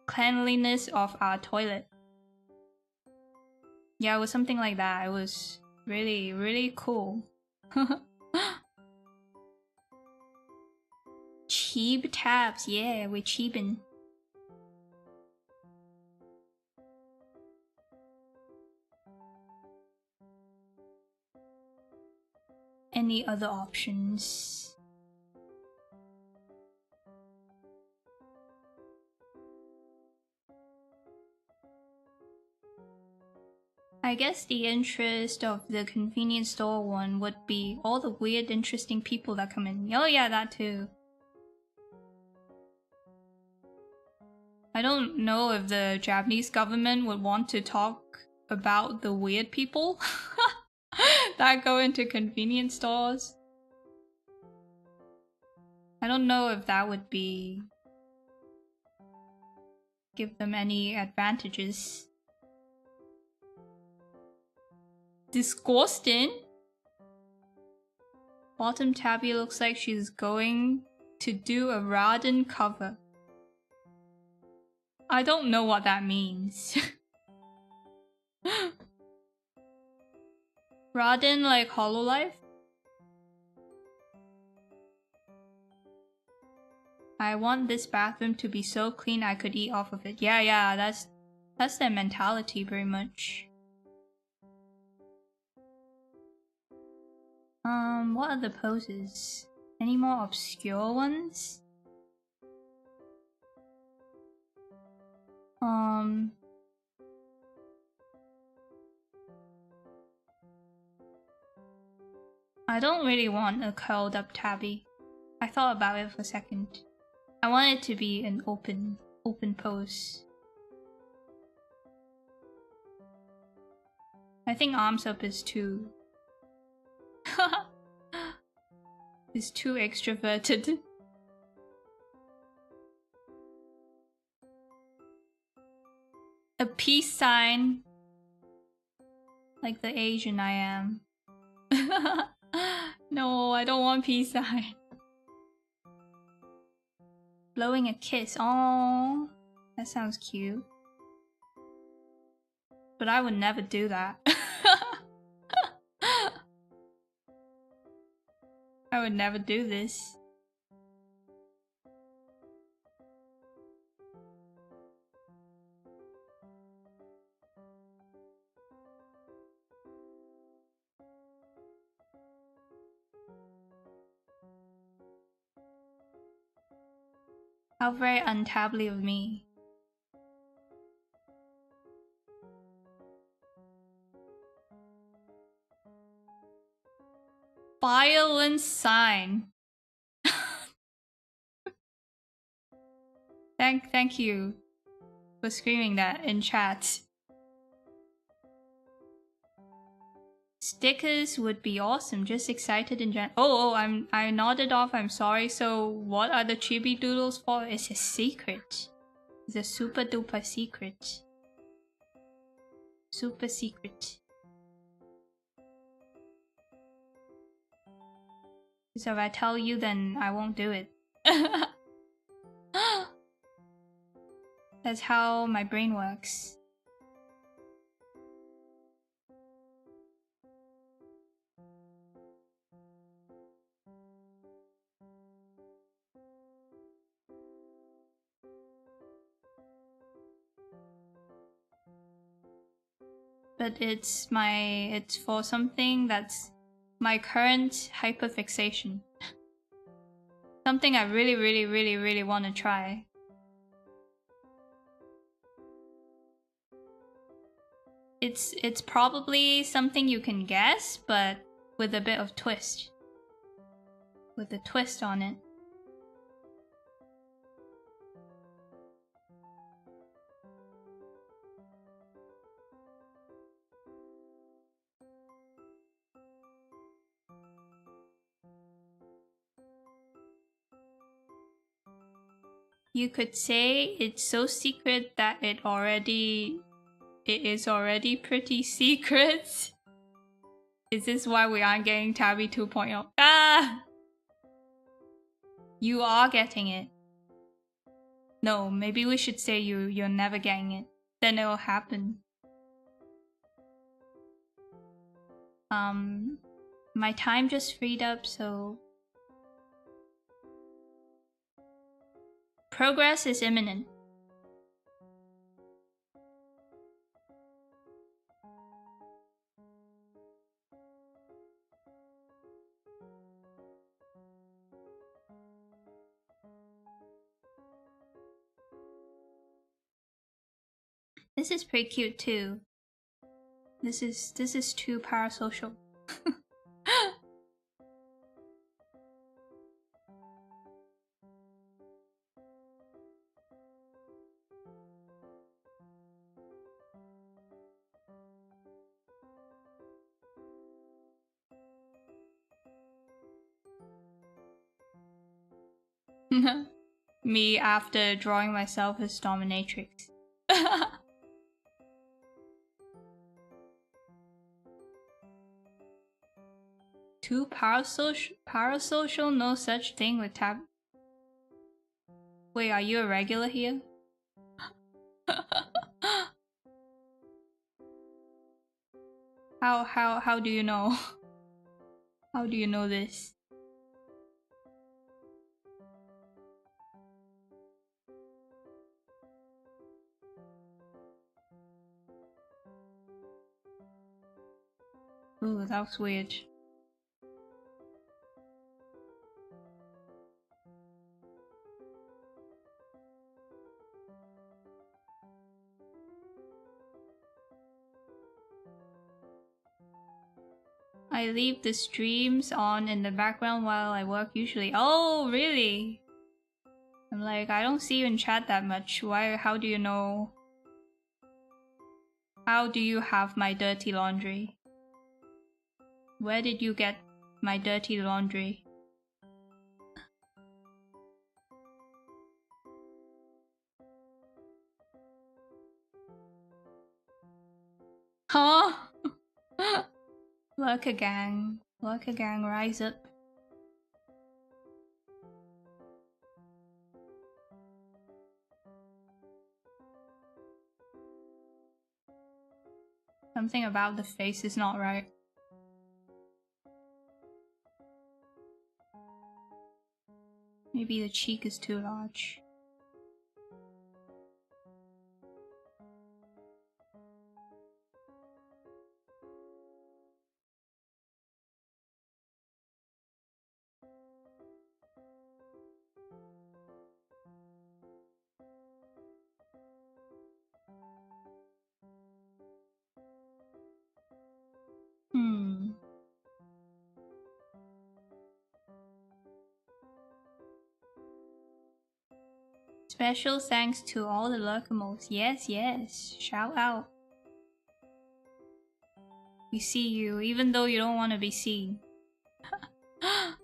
cleanliness of our toilet." Yeah, it was something like that. It was really, really cool. Cheap tabs, yeah, we're cheapin'. Any other options? I guess the interest of the convenience store one would be all the weird, interesting people that come in. Oh yeah, that too. I don't know if the Japanese government would want to talk about the weird people that go into convenience stores. I don't know if that would give them any advantages. Disgusting. Bottom Tabby looks like she's going to do a Raden cover. I don't know what that means. Raden like Hololive? I want this bathroom to be so clean I could eat off of it. Yeah, that's their mentality very much. What are the poses? Any more obscure ones? I don't really want a curled up Tabby. I thought about it for a second. I want it to be an open pose. I think arms up is too... is too extroverted. A peace sign. Like the Asian I am. No, I don't want peace sign. Blowing a kiss. Oh, that sounds cute. But I would never do that. I would never do this. How very untably of me. Violent sign. Thank you for screaming that in chat. Stickers would be awesome. Just excited in general. Oh, I nodded off. I'm sorry. So, what are the chibi doodles for? It's a secret. It's a super duper secret. Super secret. So if I tell you, then I won't do it. That's how my brain works. But it's for something that's my current hyperfixation. Something I really want to try. It's probably something you can guess, but with a bit of twist. With a twist on it. You could say it's so secret that it is already pretty secret. Is this why we aren't getting Tabby 2.0? Ah! You are getting it. No, maybe we should say you're never getting it. Then it'll happen. My time just freed up, so... Progress is imminent. This is pretty cute too. This is too parasocial. Me after drawing myself as dominatrix. Too parasocial, no such thing with Tab. Wait, are you a regular here? How do you know? How do you know this? Ooh, that was weird. I leave the streams on in the background while I work usually. Oh, really? I'm like, I don't see you in chat that much. Why? How do you know? How do you have my dirty laundry? Where did you get my dirty laundry? Huh? Lurker gang, rise up. Something about the face is not right. Maybe the cheek is too large. Special thanks to all the lurkamos. Yes, yes. Shout out. We see you, even though you don't want to be seen. Oh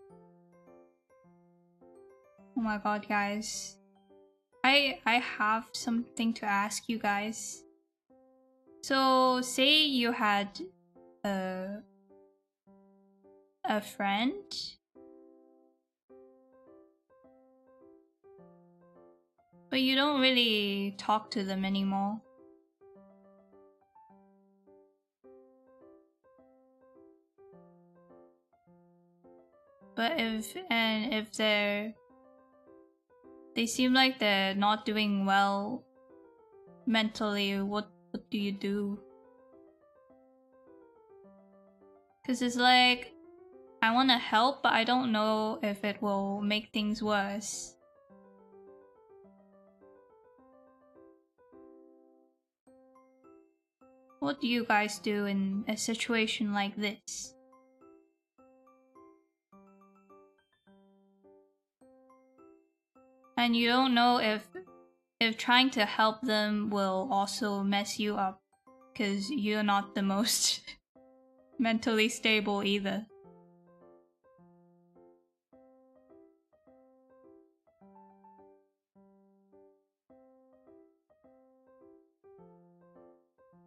my god, guys. I have something to ask you guys. So, say you had a friend. But you don't really talk to them anymore. But if they seem like they're not doing well mentally, what do you do? Cause it's like, I wanna help, but I don't know if it will make things worse. What do you guys do in a situation like this? And you don't know if trying to help them will also mess you up, because you're not the most mentally stable either.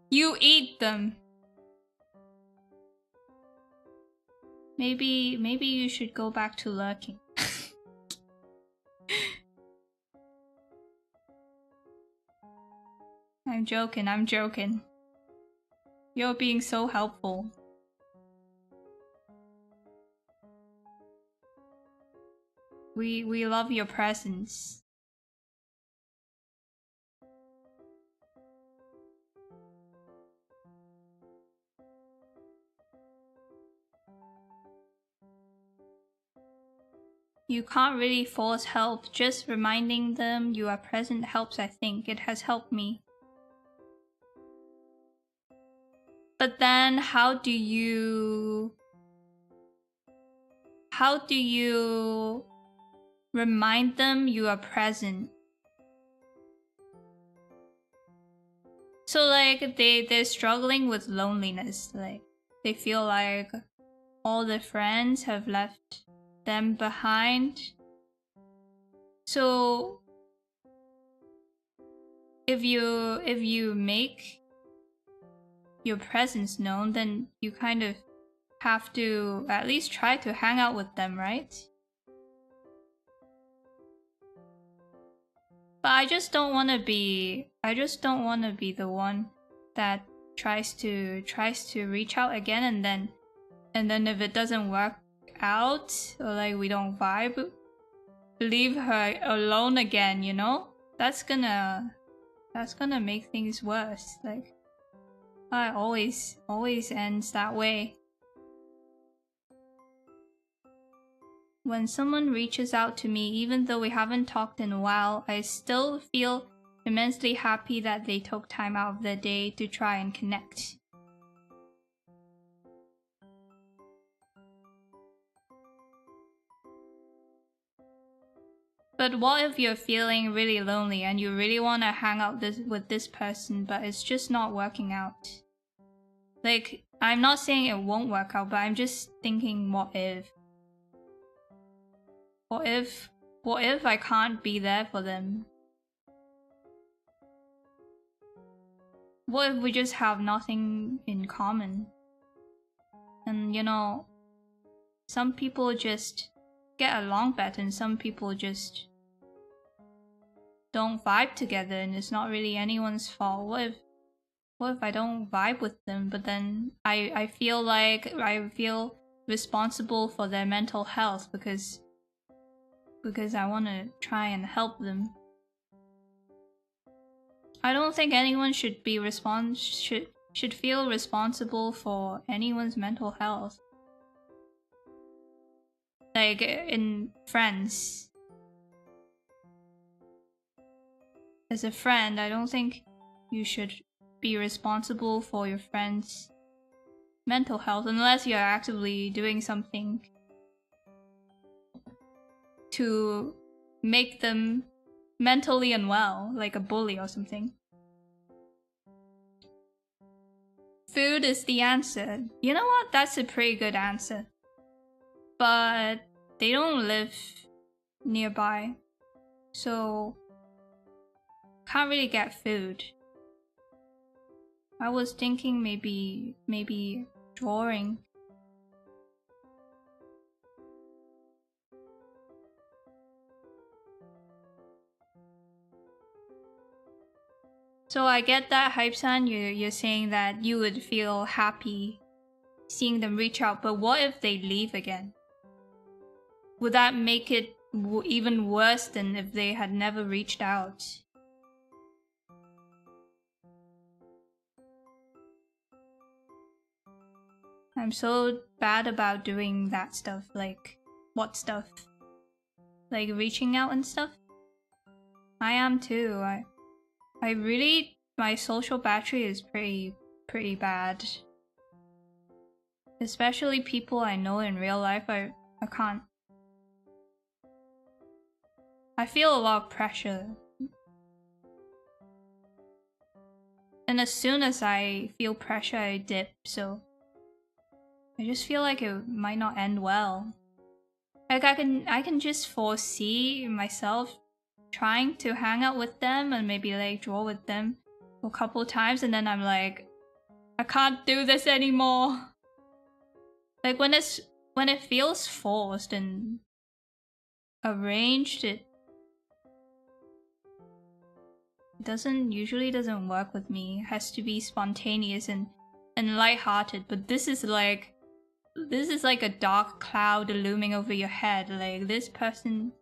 You eat them. Maybe you should go back to lurking. I'm joking. You're being so helpful. We love your presence. You can't really force help, just reminding them you are present helps, I think. It has helped me. But then how do you remind them you are present? So like they're struggling with loneliness, like they feel like all their friends have left them behind. So if you make your presence known, then you kind of have to at least try to hang out with them, right? But I just don't want to be the one that tries to reach out again, and then if it doesn't work out, or like we don't vibe, leave her alone again, you know? That's gonna make things worse. Like, I always ends that way. When someone reaches out to me, even though we haven't talked in a while, I still feel immensely happy that they took time out of their day to try and connect. But what if you're feeling really lonely and you really want to hang out with this person, but it's just not working out? Like, I'm not saying it won't work out, but I'm just thinking, what if? What if I can't be there for them? What if we just have nothing in common? And you know, some people just get along better and some people just don't vibe together, and it's not really anyone's fault. What if I don't vibe with them, but then I feel like I feel responsible for their mental health because I want to try and help them. I don't think anyone should be should feel responsible for anyone's mental health. Like in friends. As a friend, I don't think you should be responsible for your friend's mental health unless you're actively doing something to make them mentally unwell, like a bully or something. Food is the answer. You know what? That's a pretty good answer. But they don't live nearby, so can't really get food. I was thinking maybe drawing. So I get that, Hype-san, you're saying that you would feel happy seeing them reach out, but what if they leave again? Would that make it even worse than if they had never reached out? I'm so bad about doing that stuff. Like, what stuff? Like reaching out and stuff? I am too. I really, my social battery is pretty bad. Especially people I know in real life, I can't. I feel a lot of pressure. And as soon as I feel pressure, I dip, so I just feel like it might not end well. Like I can just foresee myself trying to hang out with them and maybe like draw with them a couple times, and then I'm like, I can't do this anymore. Like when it feels forced and arranged, it usually doesn't work with me. It has to be spontaneous and lighthearted. But this is like a dark cloud looming over your head. Like this person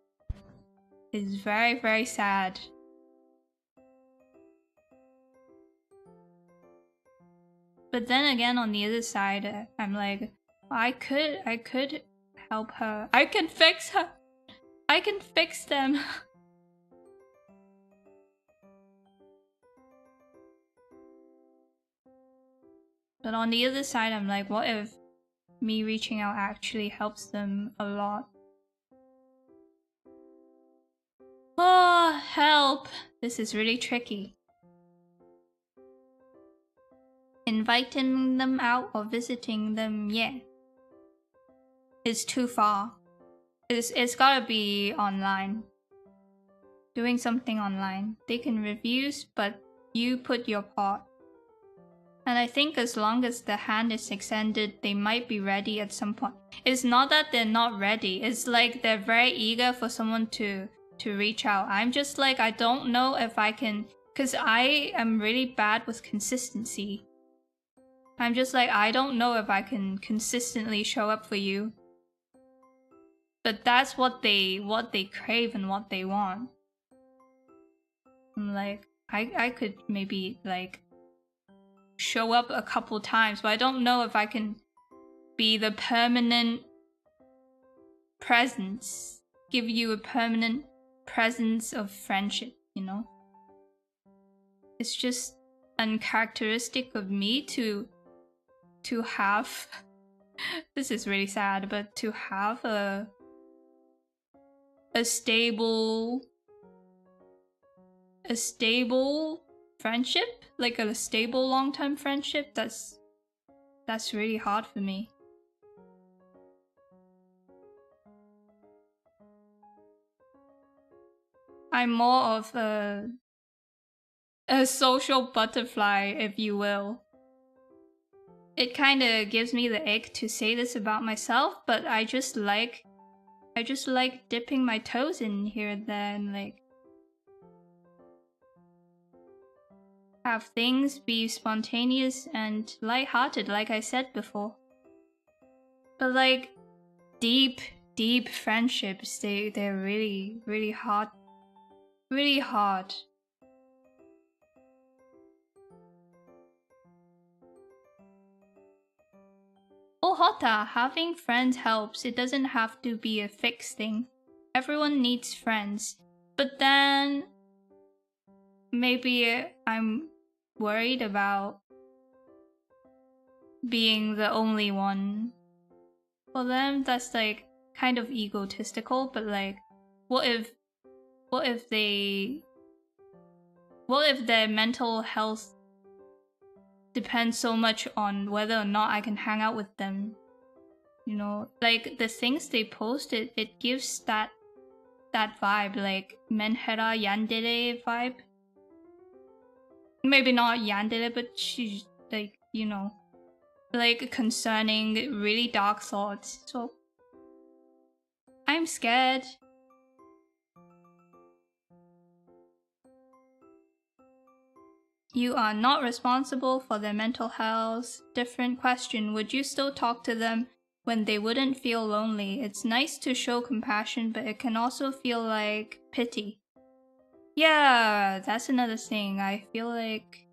is very, very sad. But then again, on the other side, I'm like, I could help her. I can fix her. I can fix them. But on the other side, I'm like, what if me reaching out actually helps them a lot? Oh, help! This is really tricky. Inviting them out or visiting them, yeah. It's too far. It's gotta be online. Doing something online. They can reviews, but you put your part. And I think as long as the hand is extended, they might be ready at some point. It's not that they're not ready. It's like they're very eager for someone to reach out. I'm just like, I don't know if I can, because I am really bad with consistency. I'm just like, I don't know if I can consistently show up for you. But that's what they crave and what they want. I'm like, I could maybe like show up a couple times, but I don't know if I can be the permanent presence, give you a permanent presence of friendship, you know? It's just uncharacteristic of me to have this is really sad, but to have a stable friendship, like a stable long-term friendship, that's really hard for me. I'm more of a social butterfly, if you will. It kind of gives me the ick to say this about myself, but I just like dipping my toes in here and there and like have things be spontaneous and lighthearted, like I said before. But like deep friendships, they're really hard. Really hard. Oh, Hota, having friends helps. It doesn't have to be a fixed thing. Everyone needs friends. But then maybe I'm worried about being the only one. For them, that's like kind of egotistical, but like, what if their mental health depends so much on whether or not I can hang out with them? You know, like the things they post, it gives that vibe, like Menhera Yandere vibe. Maybe not Yandere, but she's like, you know, like concerning really dark thoughts. So I'm scared. You are not responsible for their mental health. Different question. Would you still talk to them when they wouldn't feel lonely? It's nice to show compassion, but it can also feel like pity. Yeah, that's another thing. I feel like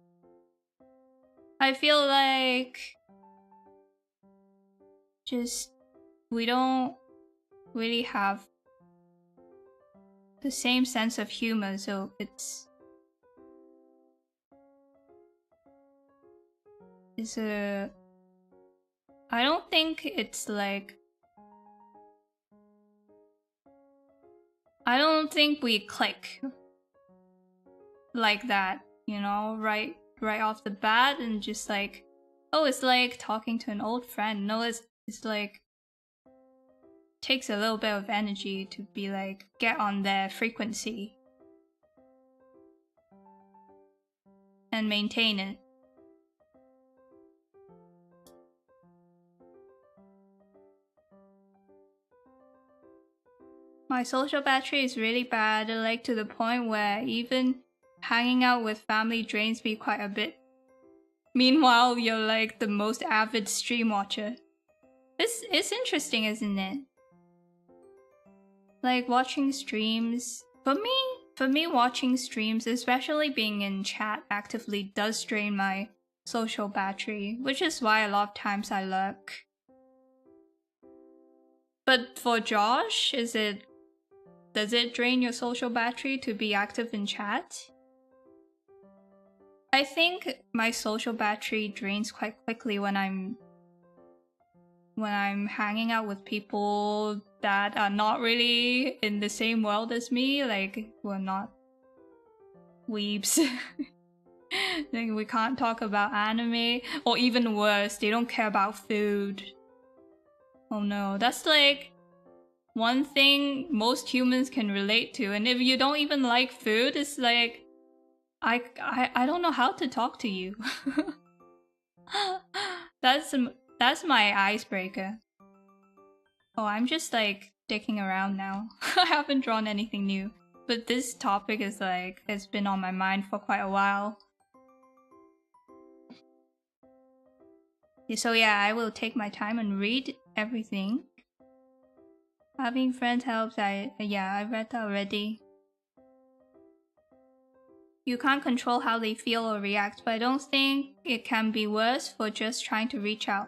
just we don't really have the same sense of humor, so I don't think it's like, I don't think we click like that, you know, right off the bat, and just like, oh, it's like talking to an old friend. No, it's like, takes a little bit of energy to be like, get on their frequency and maintain it. My social battery is really bad, like to the point where even hanging out with family drains me quite a bit. Meanwhile, you're like the most avid stream watcher. It's interesting, isn't it? Like watching streams, for me watching streams, especially being in chat actively, does drain my social battery, which is why a lot of times I lurk. But for Josh, does it drain your social battery to be active in chat? I think my social battery drains quite quickly when I'm hanging out with people that are not really in the same world as me, like we're not weebs. Like we can't talk about anime, or even worse, they don't care about food. Oh no, that's like one thing most humans can relate to, and if you don't even like food, it's like I don't know how to talk to you. That's my icebreaker. Oh, I'm just like dicking around now. I haven't drawn anything new. But this topic is like, it's been on my mind for quite a while. So yeah, I will take my time and read everything. Having friends helps. I read that already. You can't control how they feel or react, but I don't think it can be worse for just trying to reach out.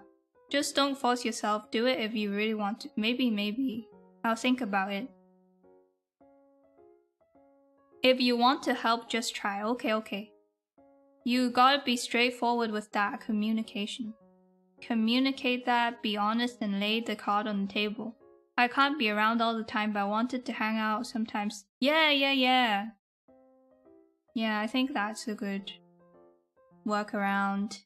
Just don't force yourself. Do it if you really want to. Maybe. I'll think about it. If you want to help, just try. Okay. You gotta be straightforward with that communication. Communicate that, be honest, and lay the card on the table. I can't be around all the time, but I wanted to hang out sometimes. Yeah. Yeah, I think that's a good workaround.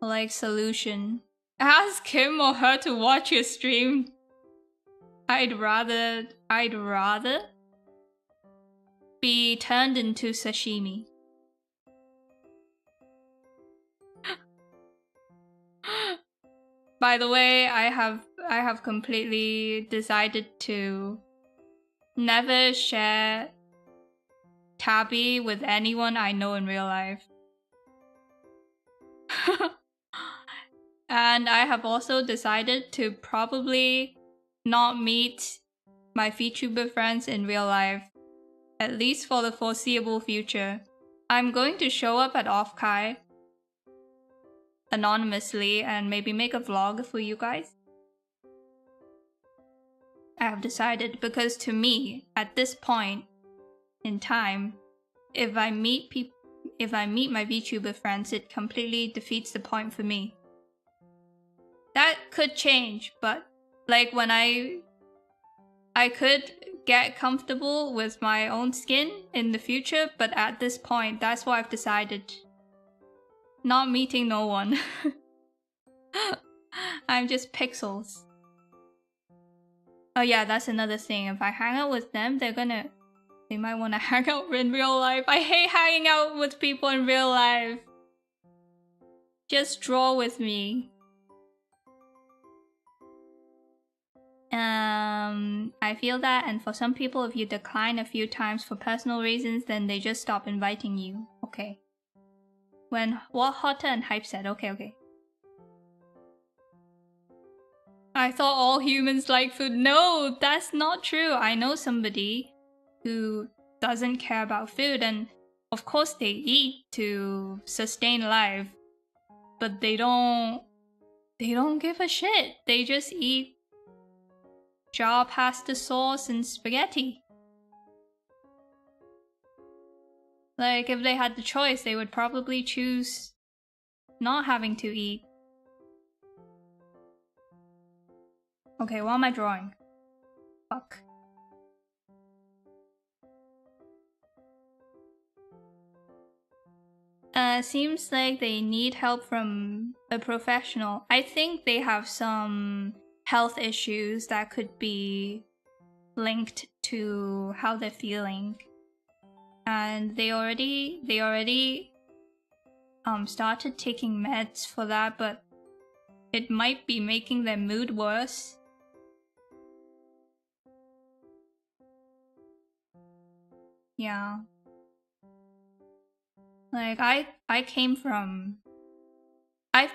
Like solution. Ask him or her to watch your stream. I'd rather be turned into sashimi. By the way, I have completely decided to never share Tabby with anyone I know in real life. And I have also decided to probably not meet my VTuber friends in real life, at least for the foreseeable future. I'm going to show up at Offkai anonymously and maybe make a vlog for you guys. I have decided, because to me, at this point in time, if I meet my VTuber friends, it completely defeats the point for me. That could change, but like when I could get comfortable with my own skin in the future, but at this point, that's what I've decided. Not meeting no one. I'm just pixels. Oh yeah, that's another thing. If I hang out with them, they might want to hang out in real life. I hate hanging out with people in real life. Just draw with me. I feel that, and for some people, if you decline a few times for personal reasons, then they just stop inviting you. Okay. When what Hotter and Hype said, okay. I thought all humans like food. No, that's not true. I know somebody who doesn't care about food, and of course they eat to sustain life, but they don't give a shit. They just eat jar pasta sauce and spaghetti. Like, if they had the choice, they would probably choose not having to eat. Okay, what am I drawing? Fuck. Seems like they need help from a professional. I think they have some health issues that could be linked to how they're feeling. And they already started taking meds for that, but it might be making their mood worse. Yeah. Like, I've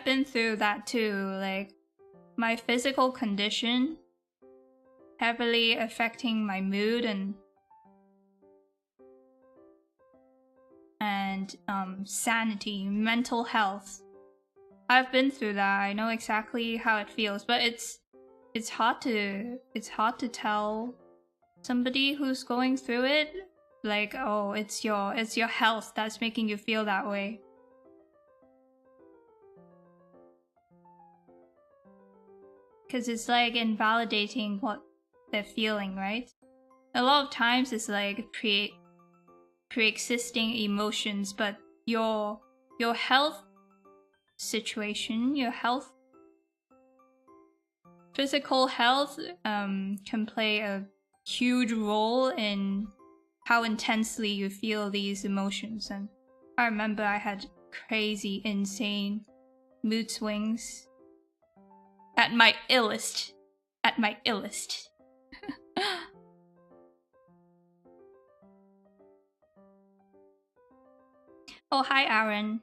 been through that too, like, my physical condition heavily affecting my mood and sanity, mental health. I've been through that. I know exactly how it feels, but it's hard to tell somebody who's going through it, like, oh, it's your health that's making you feel that way. Because it's like invalidating what they're feeling, right? A lot of times it's like pre-existing emotions, but your health situation, your physical health can play a huge role in how intensely you feel these emotions. And I remember I had crazy, insane mood swings. At my illest. At my illest. Oh, hi, Aaron.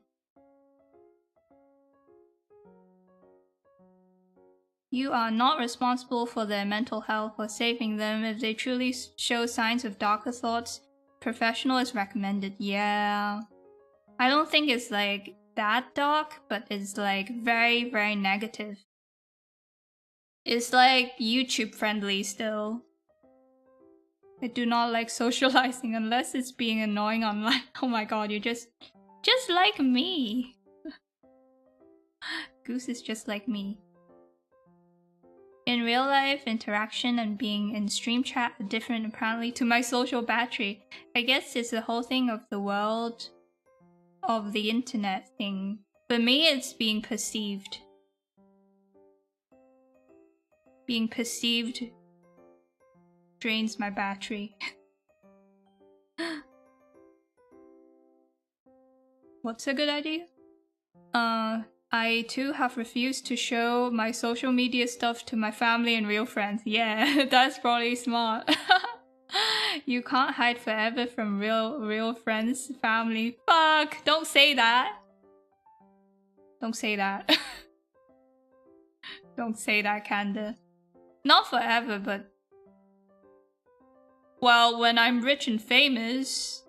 You are not responsible for their mental health or saving them. If they truly show signs of darker thoughts, professional is recommended. Yeah. I don't think it's like that dark, but it's like very, very negative. It's like YouTube friendly still. I do not like socializing unless it's being annoying online. Oh my god, you're just like me. Goose is just like me. In real life, interaction and being in stream chat are different apparently to my social battery. I guess it's the whole thing of the world of the internet thing. For me, it's being perceived. Being perceived drains my battery. What's a good idea? I too have refused to show my social media stuff to my family and real friends. Yeah, that's probably smart. You can't hide forever from real friends, family. Fuck! Don't say that. Don't say that. Don't say that, Kanda. Not forever, but... Well, when I'm rich and famous...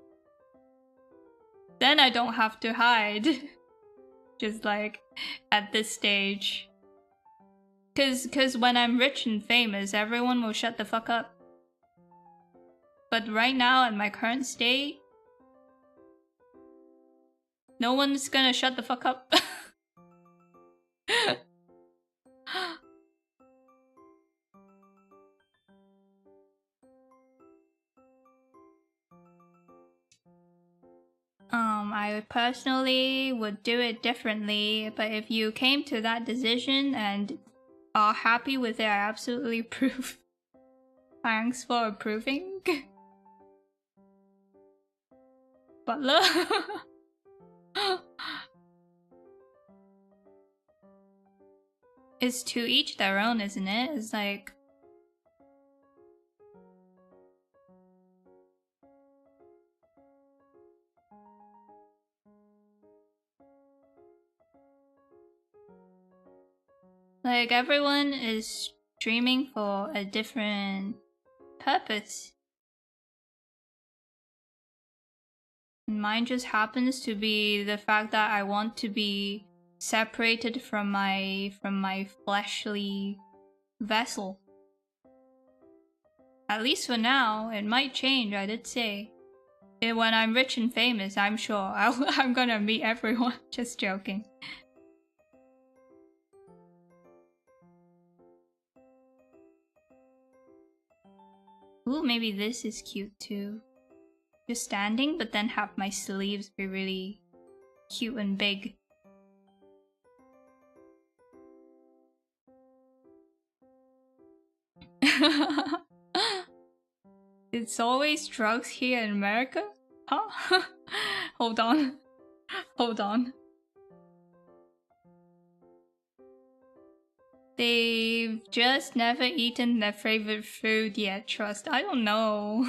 then I don't have to hide. Just like, at this stage. Cause when I'm rich and famous, everyone will shut the fuck up. But right now, at my current state... no one's gonna shut the fuck up. I personally would do it differently, but if you came to that decision and are happy with it, I absolutely approve. Thanks for approving. Butler. It's to each their own, isn't it? It's like... like, everyone is streaming for a different purpose. And mine just happens to be the fact that I want to be separated from my fleshly vessel. At least for now. It might change, I did say. When I'm rich and famous, I'm sure I'm gonna meet everyone. Just joking. Ooh, maybe this is cute too. Just standing, but then have my sleeves be really cute and big. It's always drugs here in America? Huh? Hold on. Hold on. They've just never eaten their favorite food yet, trust. I don't know.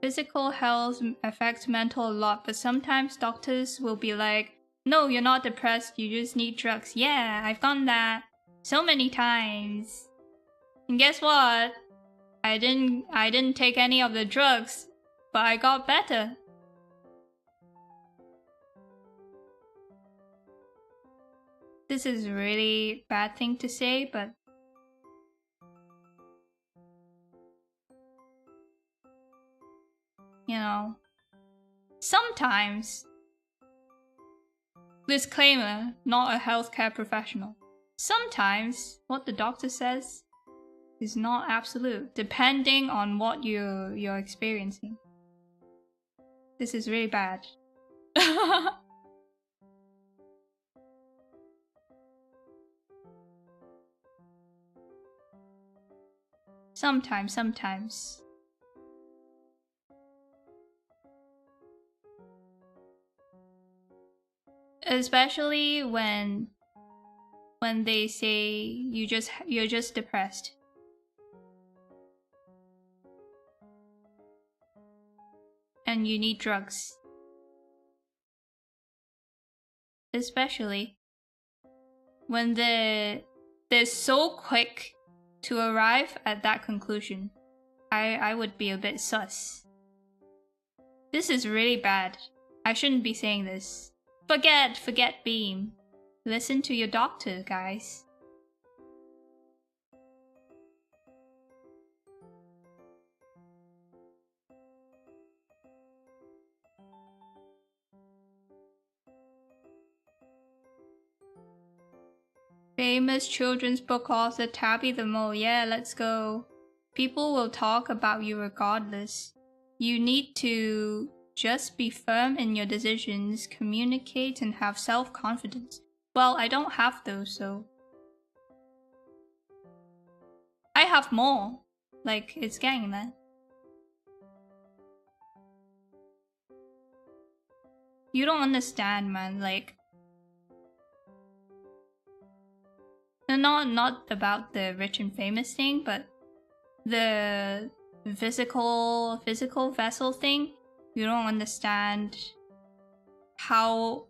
Physical health affects mental a lot, but sometimes doctors will be like, no, you're not depressed, you just need drugs. Yeah, I've done that so many times. And guess what? I didn't take any of the drugs, but I got better. This is a really bad thing to say, but you know, sometimes, disclaimer, not a healthcare professional, sometimes what the doctor says is not absolute, depending on what you're experiencing. This is really bad. Sometimes. Especially when they say you're just depressed. And you need drugs. Especially when they're so quick to arrive at that conclusion. I would be a bit sus. This is really bad. I shouldn't be saying this. Forget Beam. Listen to your doctor, guys. Famous children's book author Tabby the Mole. Yeah, let's go. People will talk about you regardless. You need to just be firm in your decisions, communicate, and have self-confidence. Well, I don't have those, so... I have more. Like, it's getting there. You don't understand, man. Like... Not about the rich and famous thing, but... the physical vessel thing. You don't understand how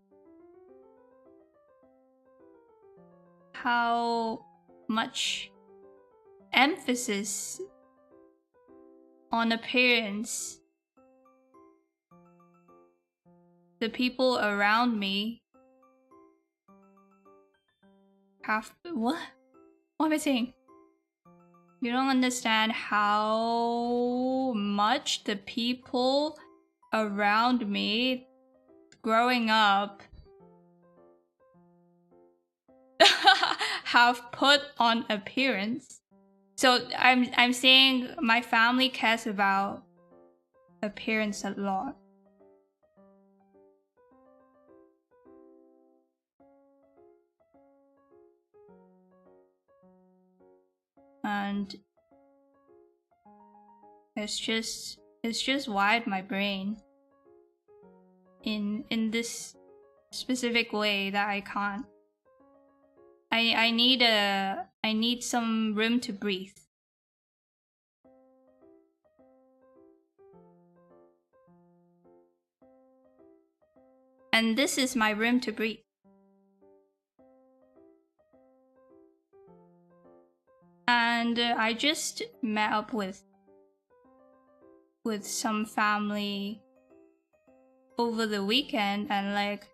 much emphasis on appearance the people around me have. What am I saying? You don't understand how much the people around me growing up have put on appearance. So I'm saying my family cares about appearance a lot. And it's just wired my brain in this specific way that I can't. I need some room to breathe. And this is my room to breathe. And I just met up with some family over the weekend, and like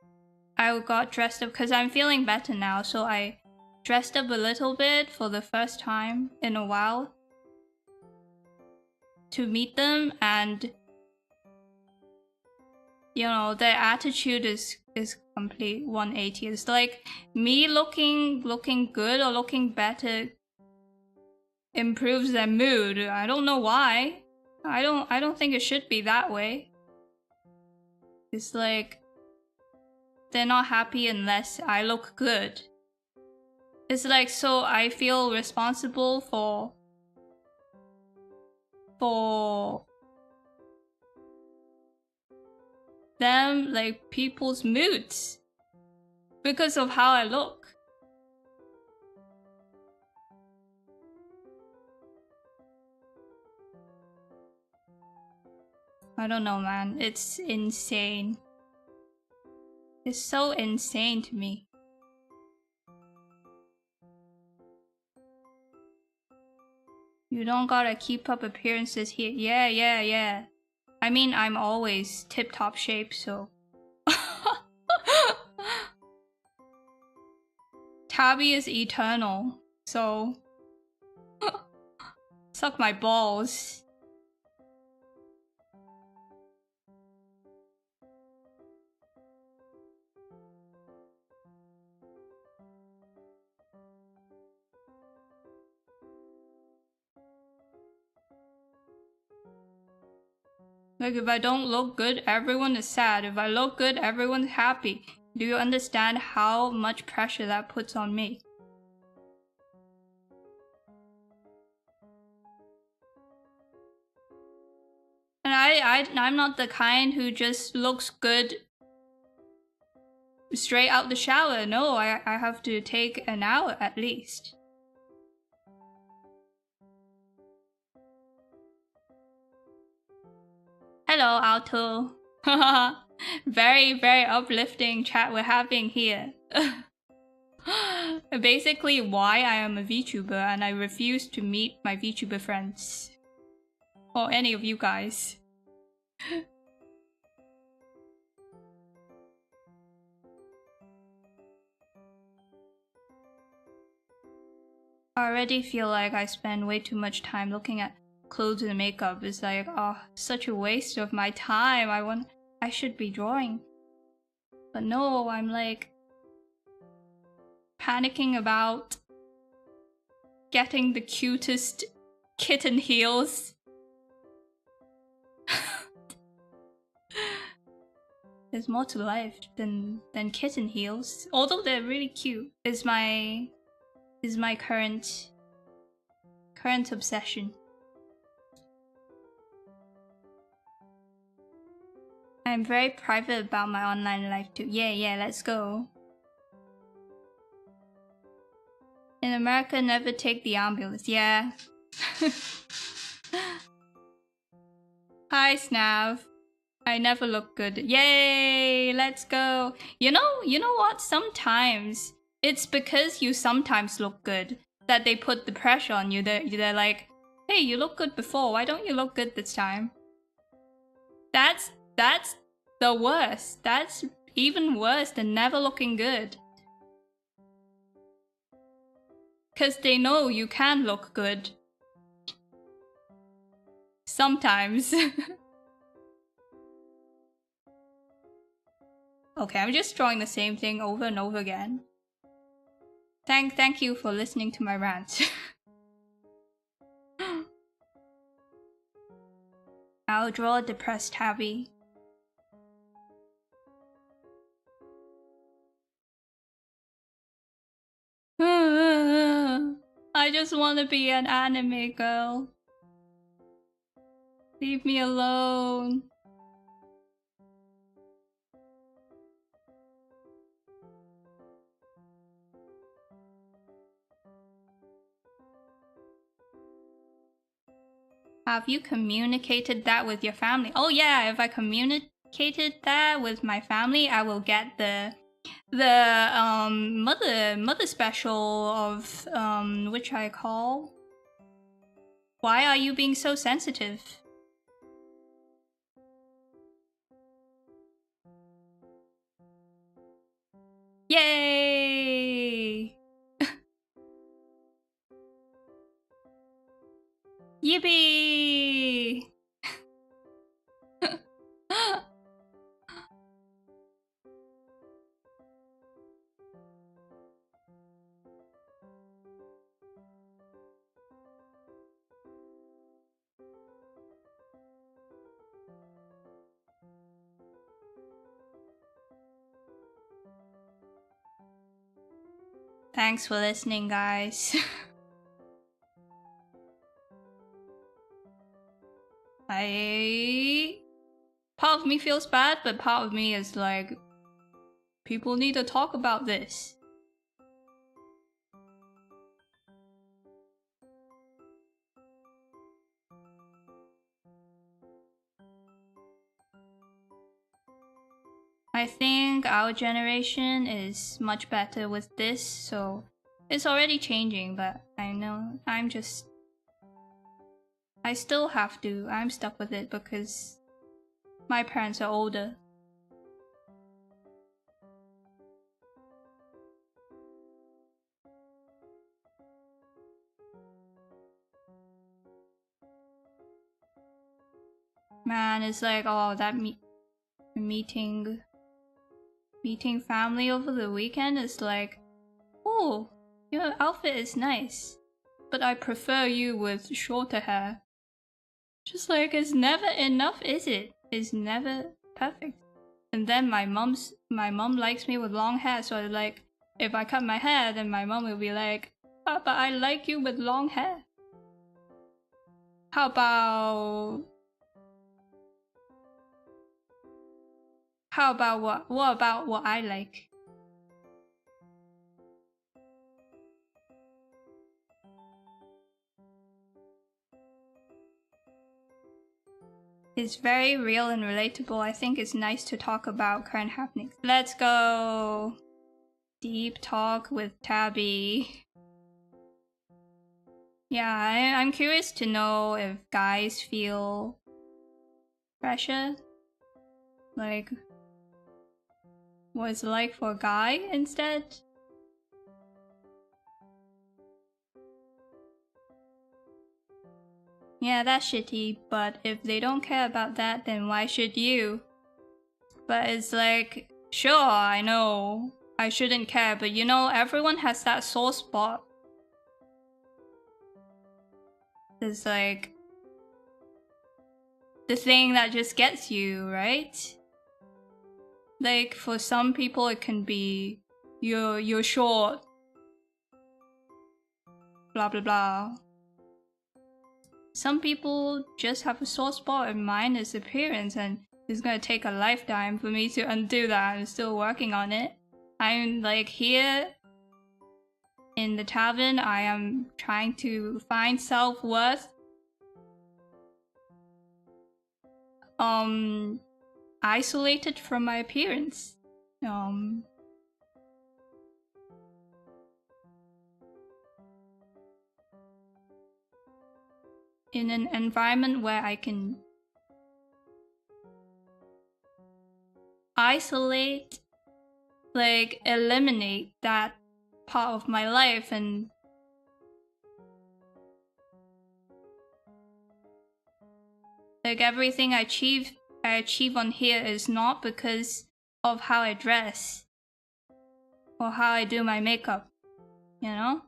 I got dressed up because I'm feeling better now, so I dressed up a little bit for the first time in a while to meet them, and you know, their attitude is complete 180. It's like me looking good or looking better improves their mood. I don't know why. I don't think it should be that way. It's like they're not happy unless I look good. It's like, so I feel responsible for them, like people's moods because of how I look. I don't know, man. It's insane. It's so insane to me. You don't gotta keep up appearances here. Yeah. I mean, I'm always tip-top shape, so... Tabby is eternal, so... Suck my balls. Like, if I don't look good, everyone is sad. If I look good, everyone's happy. Do you understand how much pressure that puts on me? And I'm not the kind who just looks good straight out the shower. No, I have to take an hour at least. Hello, Alto. Very, very uplifting chat we're having here. Basically, why I am a VTuber and I refuse to meet my VTuber friends. Or any of you guys. I already feel like I spend way too much time looking at clothes and makeup. It's like, oh, such a waste of my time. I should be drawing. But no, I'm like panicking about getting the cutest kitten heels. There's more to life than kitten heels. Although they're really cute. Is my current obsession. I'm very private about my online life too. Yeah, let's go. In America, never take the ambulance. Yeah. Hi, Snav. I never look good. Yay, let's go. You know what? Sometimes it's because you sometimes look good that they put the pressure on you. They're like, hey, you look good before. Why don't you look good this time? That's the worst. That's even worse than never looking good. Because they know you can look good. Sometimes. Okay, I'm just drawing the same thing over and over again. Thank you for listening to my rant. I'll draw a depressed Tabby. I just want to be an anime girl. Leave me alone. Have you communicated that with your family? Oh yeah, if I communicated that with my family, I will get the mother special of which I call Why Are You Being So Sensitive? Yay! Yippee! Thanks for listening, guys. Part of me feels bad, but part of me is like, people need to talk about this. I think our generation is much better with this, so it's already changing, but I know I'm stuck with it because my parents are older. Man, it's like, oh, that meeting family over the weekend is like, oh, your outfit is nice, but I prefer you with shorter hair. Just like, it's never enough, is it? It's never perfect. And then my mom likes me with long hair, so like, if I cut my hair, then my mom will be like, oh, but I like you with long hair. How about what about what I like? is very real and relatable. I think it's nice to talk about current happenings. Let's go! Deep talk with Tabby. Yeah, I'm curious to know if guys feel pressure. Like, what it's like for a guy instead. Yeah, that's shitty, but if they don't care about that, then why should you? But it's like, sure, I know I shouldn't care, but you know, everyone has that sore spot. It's like the thing that just gets you, right? Like, for some people it can be you're short, blah blah blah. Some people just have a sore spot, and mine is appearance, and it's gonna take a lifetime for me to undo that. I'm still working on it. I'm like here in the tavern, I am trying to find self-worth. Isolated from my appearance. In an environment where I can isolate, like eliminate that part of my life, and like everything I achieve on here is not because of how I dress or how I do my makeup, you know?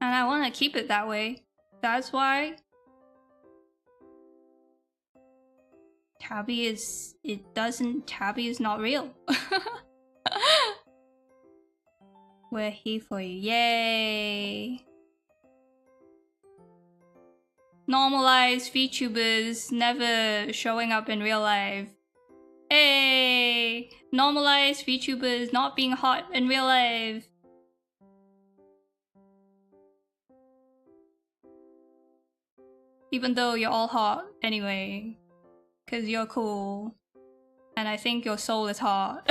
And I want to keep it that way. That's why Tabby is not real. We're here for you. Yay! Normalize VTubers never showing up in real life. Hey! Normalize VTubers not being hot in real life. Even though you're all hot anyway. Cause you're cool. And I think your soul is hot.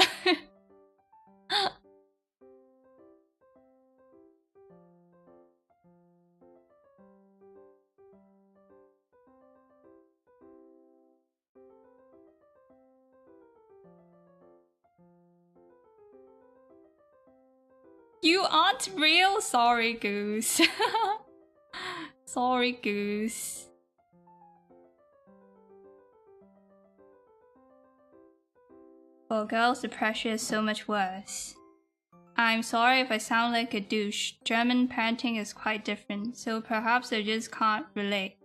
You aren't real? Sorry, Goose. Sorry, Goose. For girls, the pressure is so much worse. I'm sorry if I sound like a douche. German parenting is quite different, so perhaps I just can't relate.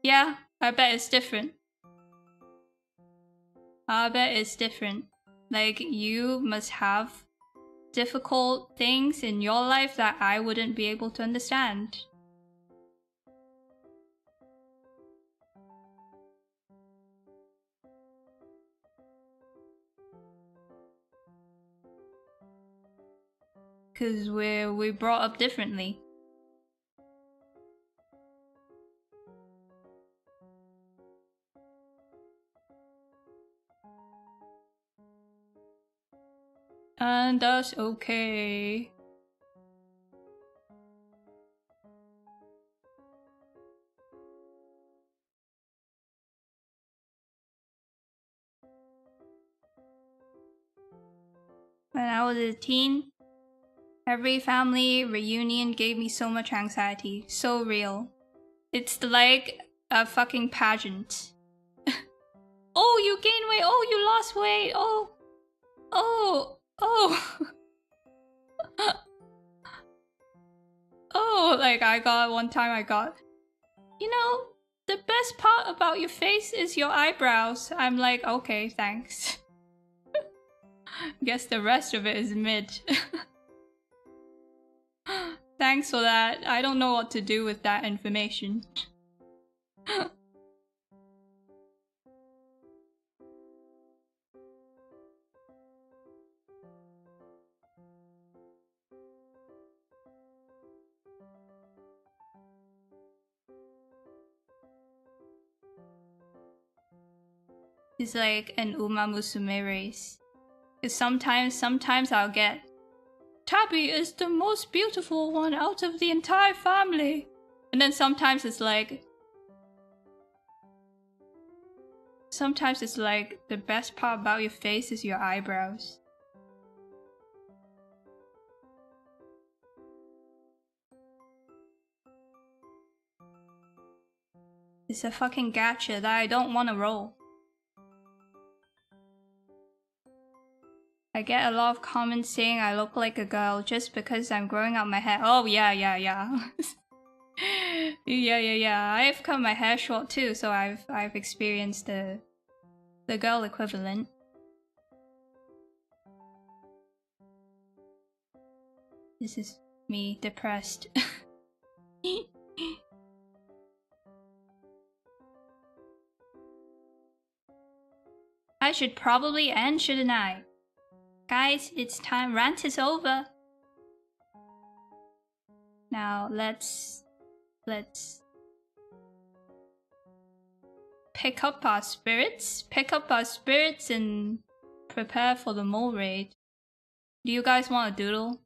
Yeah, I bet it's different. I bet it's different. Like, you must have difficult things in your life that I wouldn't be able to understand. Cause we're brought up differently. And that's okay. When I was a teen, every family reunion gave me so much anxiety. So real. It's like a fucking pageant. Oh, you gained weight! Oh, you lost weight! Oh! Oh! Oh! Oh, like one time I got, you know, the best part about your face is your eyebrows. I'm like, okay, thanks. Guess the rest of it is mid. Thanks for that. I don't know what to do with that information. It's like an Uma Musume race. Cause sometimes I'll get Tabby is the most beautiful one out of the entire family. And then sometimes it's like the best part about your face is your eyebrows. It's a fucking gacha that I don't want to roll. I get a lot of comments saying I look like a girl just because I'm growing out my hair. Oh yeah. Yeah. I've cut my hair short too, so I've experienced the girl equivalent. This is me depressed. I should probably end, shouldn't I? Guys, it's time. Rant is over. Now let's pick up our spirits and prepare for the mole raid. Do you guys want a doodle?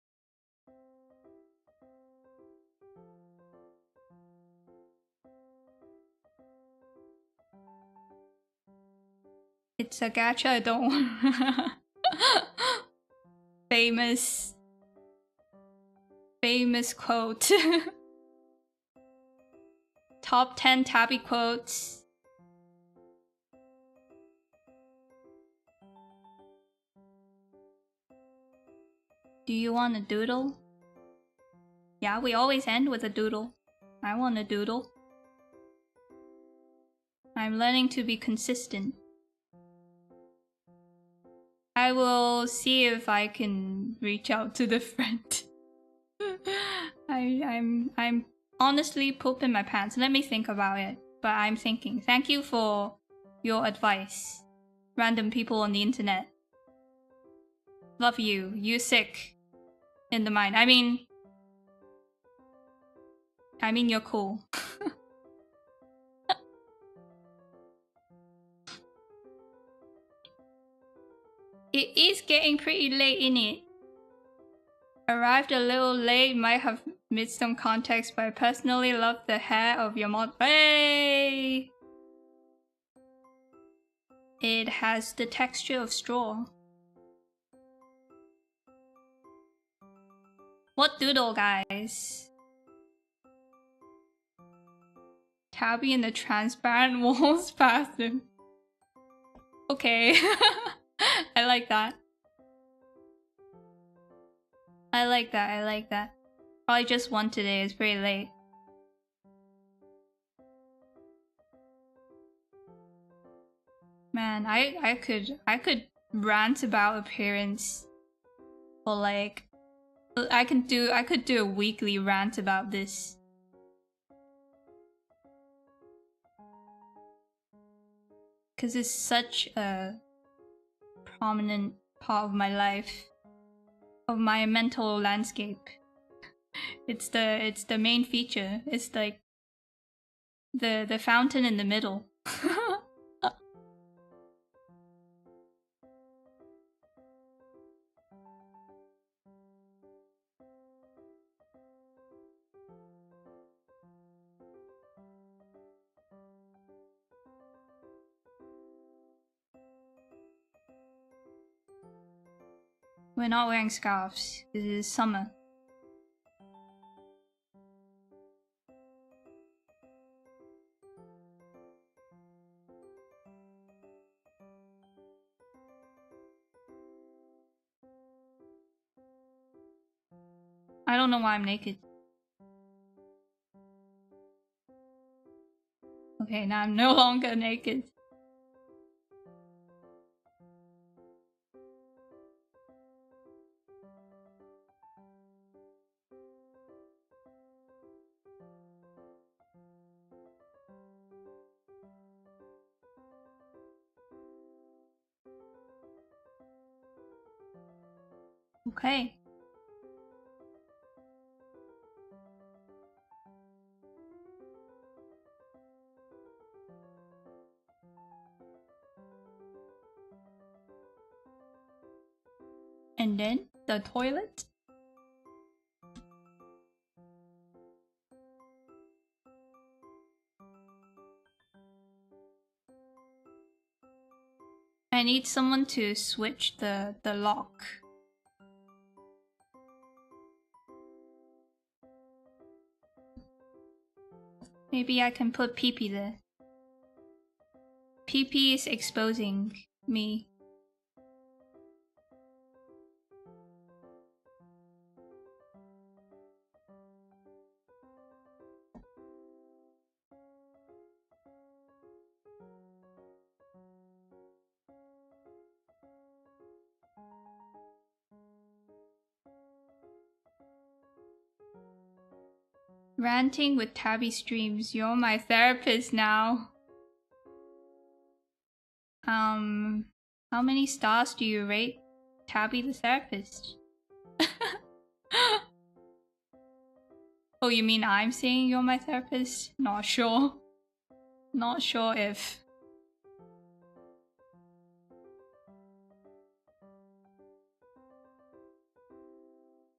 It's a gacha, I don't want. Famous quote. Top 10 Tabby quotes. Do you want a doodle? Yeah, we always end with a doodle. I want a doodle. I'm learning to be consistent. I will see if I can reach out to the friend. I'm honestly pooping my pants. Let me think about it. But I'm thinking. Thank you for your advice. Random people on the internet. Love you. You sick in the mind. I mean you're cool. It is getting pretty late, innit? Arrived a little late, might have missed some context, but I personally love the hair of your mod. Hey! It has the texture of straw. What doodle, guys? Tabby in the transparent walls bathroom. Okay. I like that. I like that. Probably just one today, it's pretty late. Man, I could rant about appearance for like I could do a weekly rant about this. Cause it's such a prominent part of my life. Of my mental landscape. It's the main feature. It's like the fountain in the middle. We're not wearing scarves. It is summer. I don't know why I'm naked. Okay, now I'm no longer naked. Okay. And then the toilet. I need someone to switch the lock. Maybe I can put Pee-Pee there. Pee-Pee is exposing me. Ranting with Tabby streams. You're my therapist now. How many stars do you rate Tabby the therapist? Oh, you mean I'm saying you're my therapist? Not sure. Not sure if...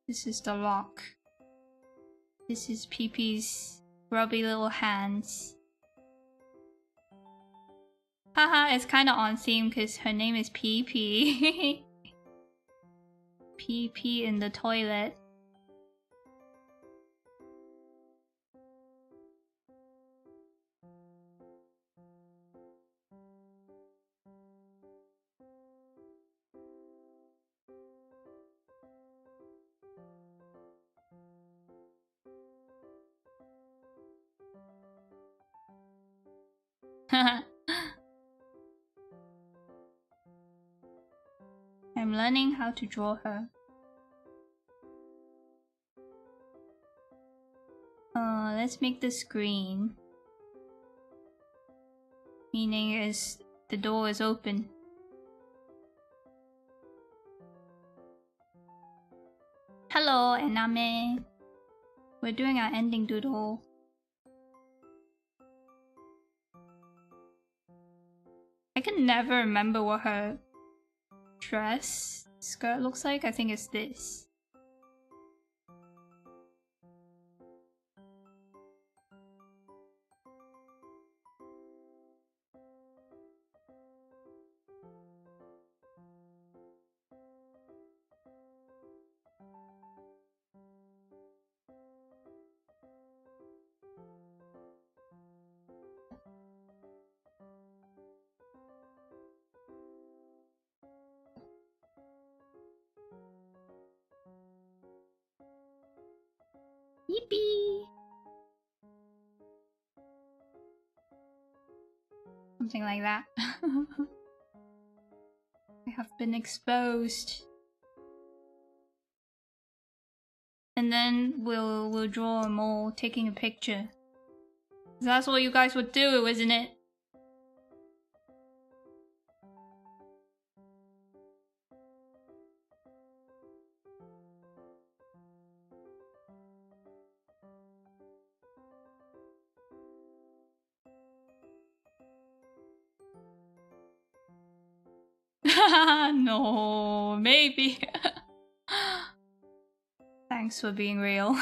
This is the lock. This is Pee-Pee's grubby little hands. Haha, it's kinda on theme because her name is Pee-Pee. Pee-Pee in the toilet. I'm learning how to draw her. Let's make this green. Meaning is the door is open. Hello, Ename. We're doing our ending doodle. I can never remember what her skirt looks like. I think it's this. Yippee! Something like that. I have been exposed. And then we'll draw a mole taking a picture. That's what you guys would do, isn't it? No, maybe. Thanks for being real.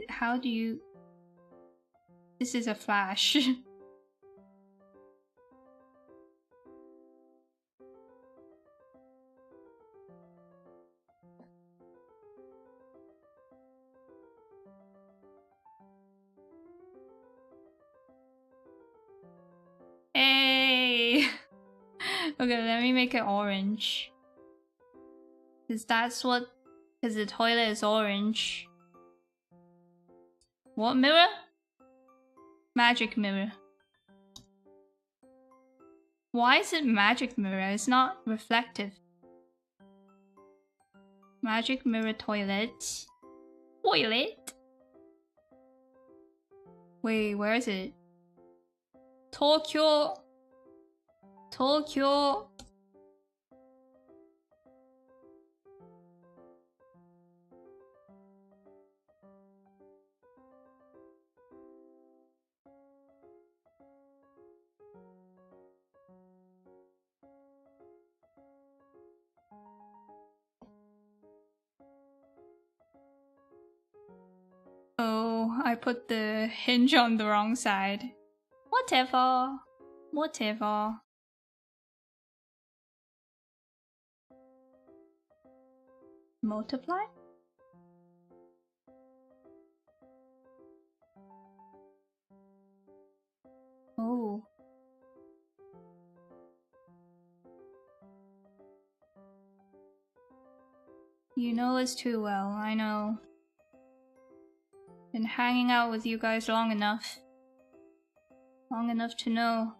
How do you... This is a flash. Hey! Okay, let me make it orange. Because that's what... Because the toilet is orange. What mirror? Magic mirror. Why is it magic mirror? It's not reflective. Magic mirror toilet. Spoil it. Wait, where is it? Tokyo. Tokyo. Oh, I put the hinge on the wrong side. Whatever. Whatever. Multiply? Oh. You know us too well, I know. Been hanging out with you guys long enough. Long enough to know.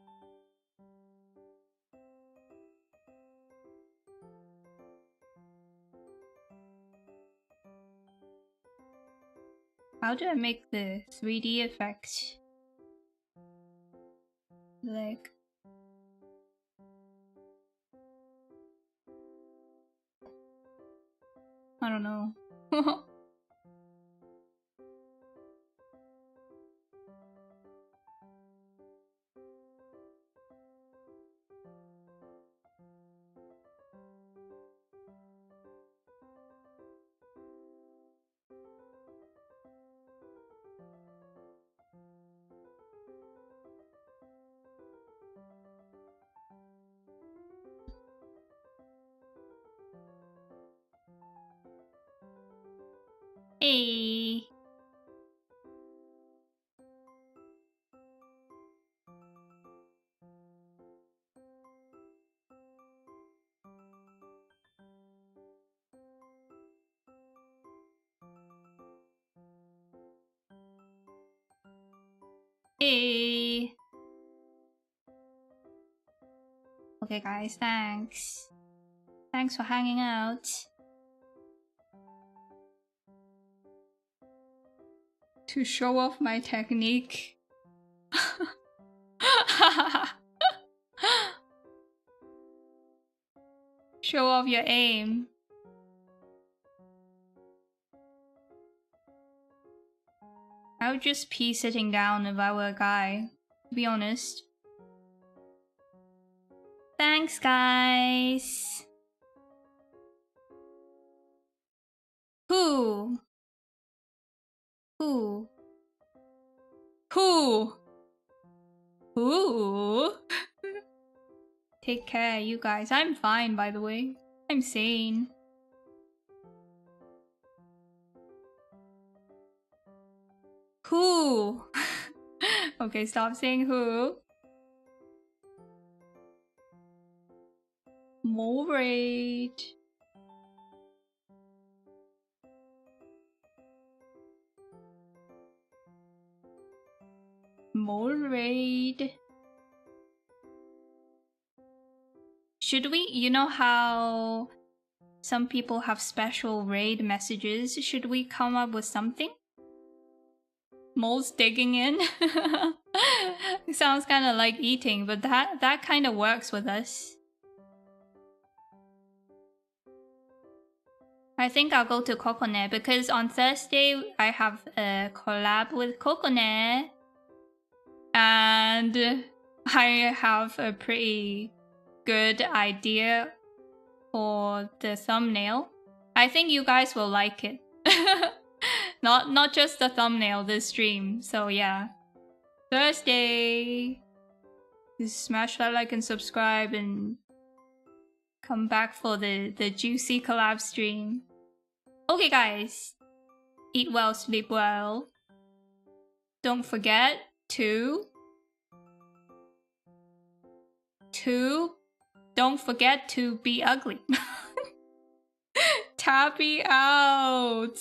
How do I make the 3D effect? Like... I don't know. Hey. Hey. Okay guys, thanks. Thanks for hanging out. To show off my technique. Show off your aim. I would just pee sitting down if I were a guy, to be honest. Thanks, guys. Who? Who? Who? Who? Take care, you guys. I'm fine, by the way. I'm sane. Who? Okay, stop saying who. Moderate. Moderate. Should we, you know how some people have special raid messages? Should we come up with something? Moles digging in? It sounds kind of like eating, but that kind of works with us. I think I'll go to Coconut because on Thursday I have a collab with Coconut. And I have a pretty good idea for the thumbnail. I think you guys will like it. Not just the thumbnail, the stream. So yeah. Thursday. Just smash that like and subscribe and come back for the juicy collab stream. Okay guys. Eat well, sleep well. Don't forget to don't forget to be ugly. Tabby out.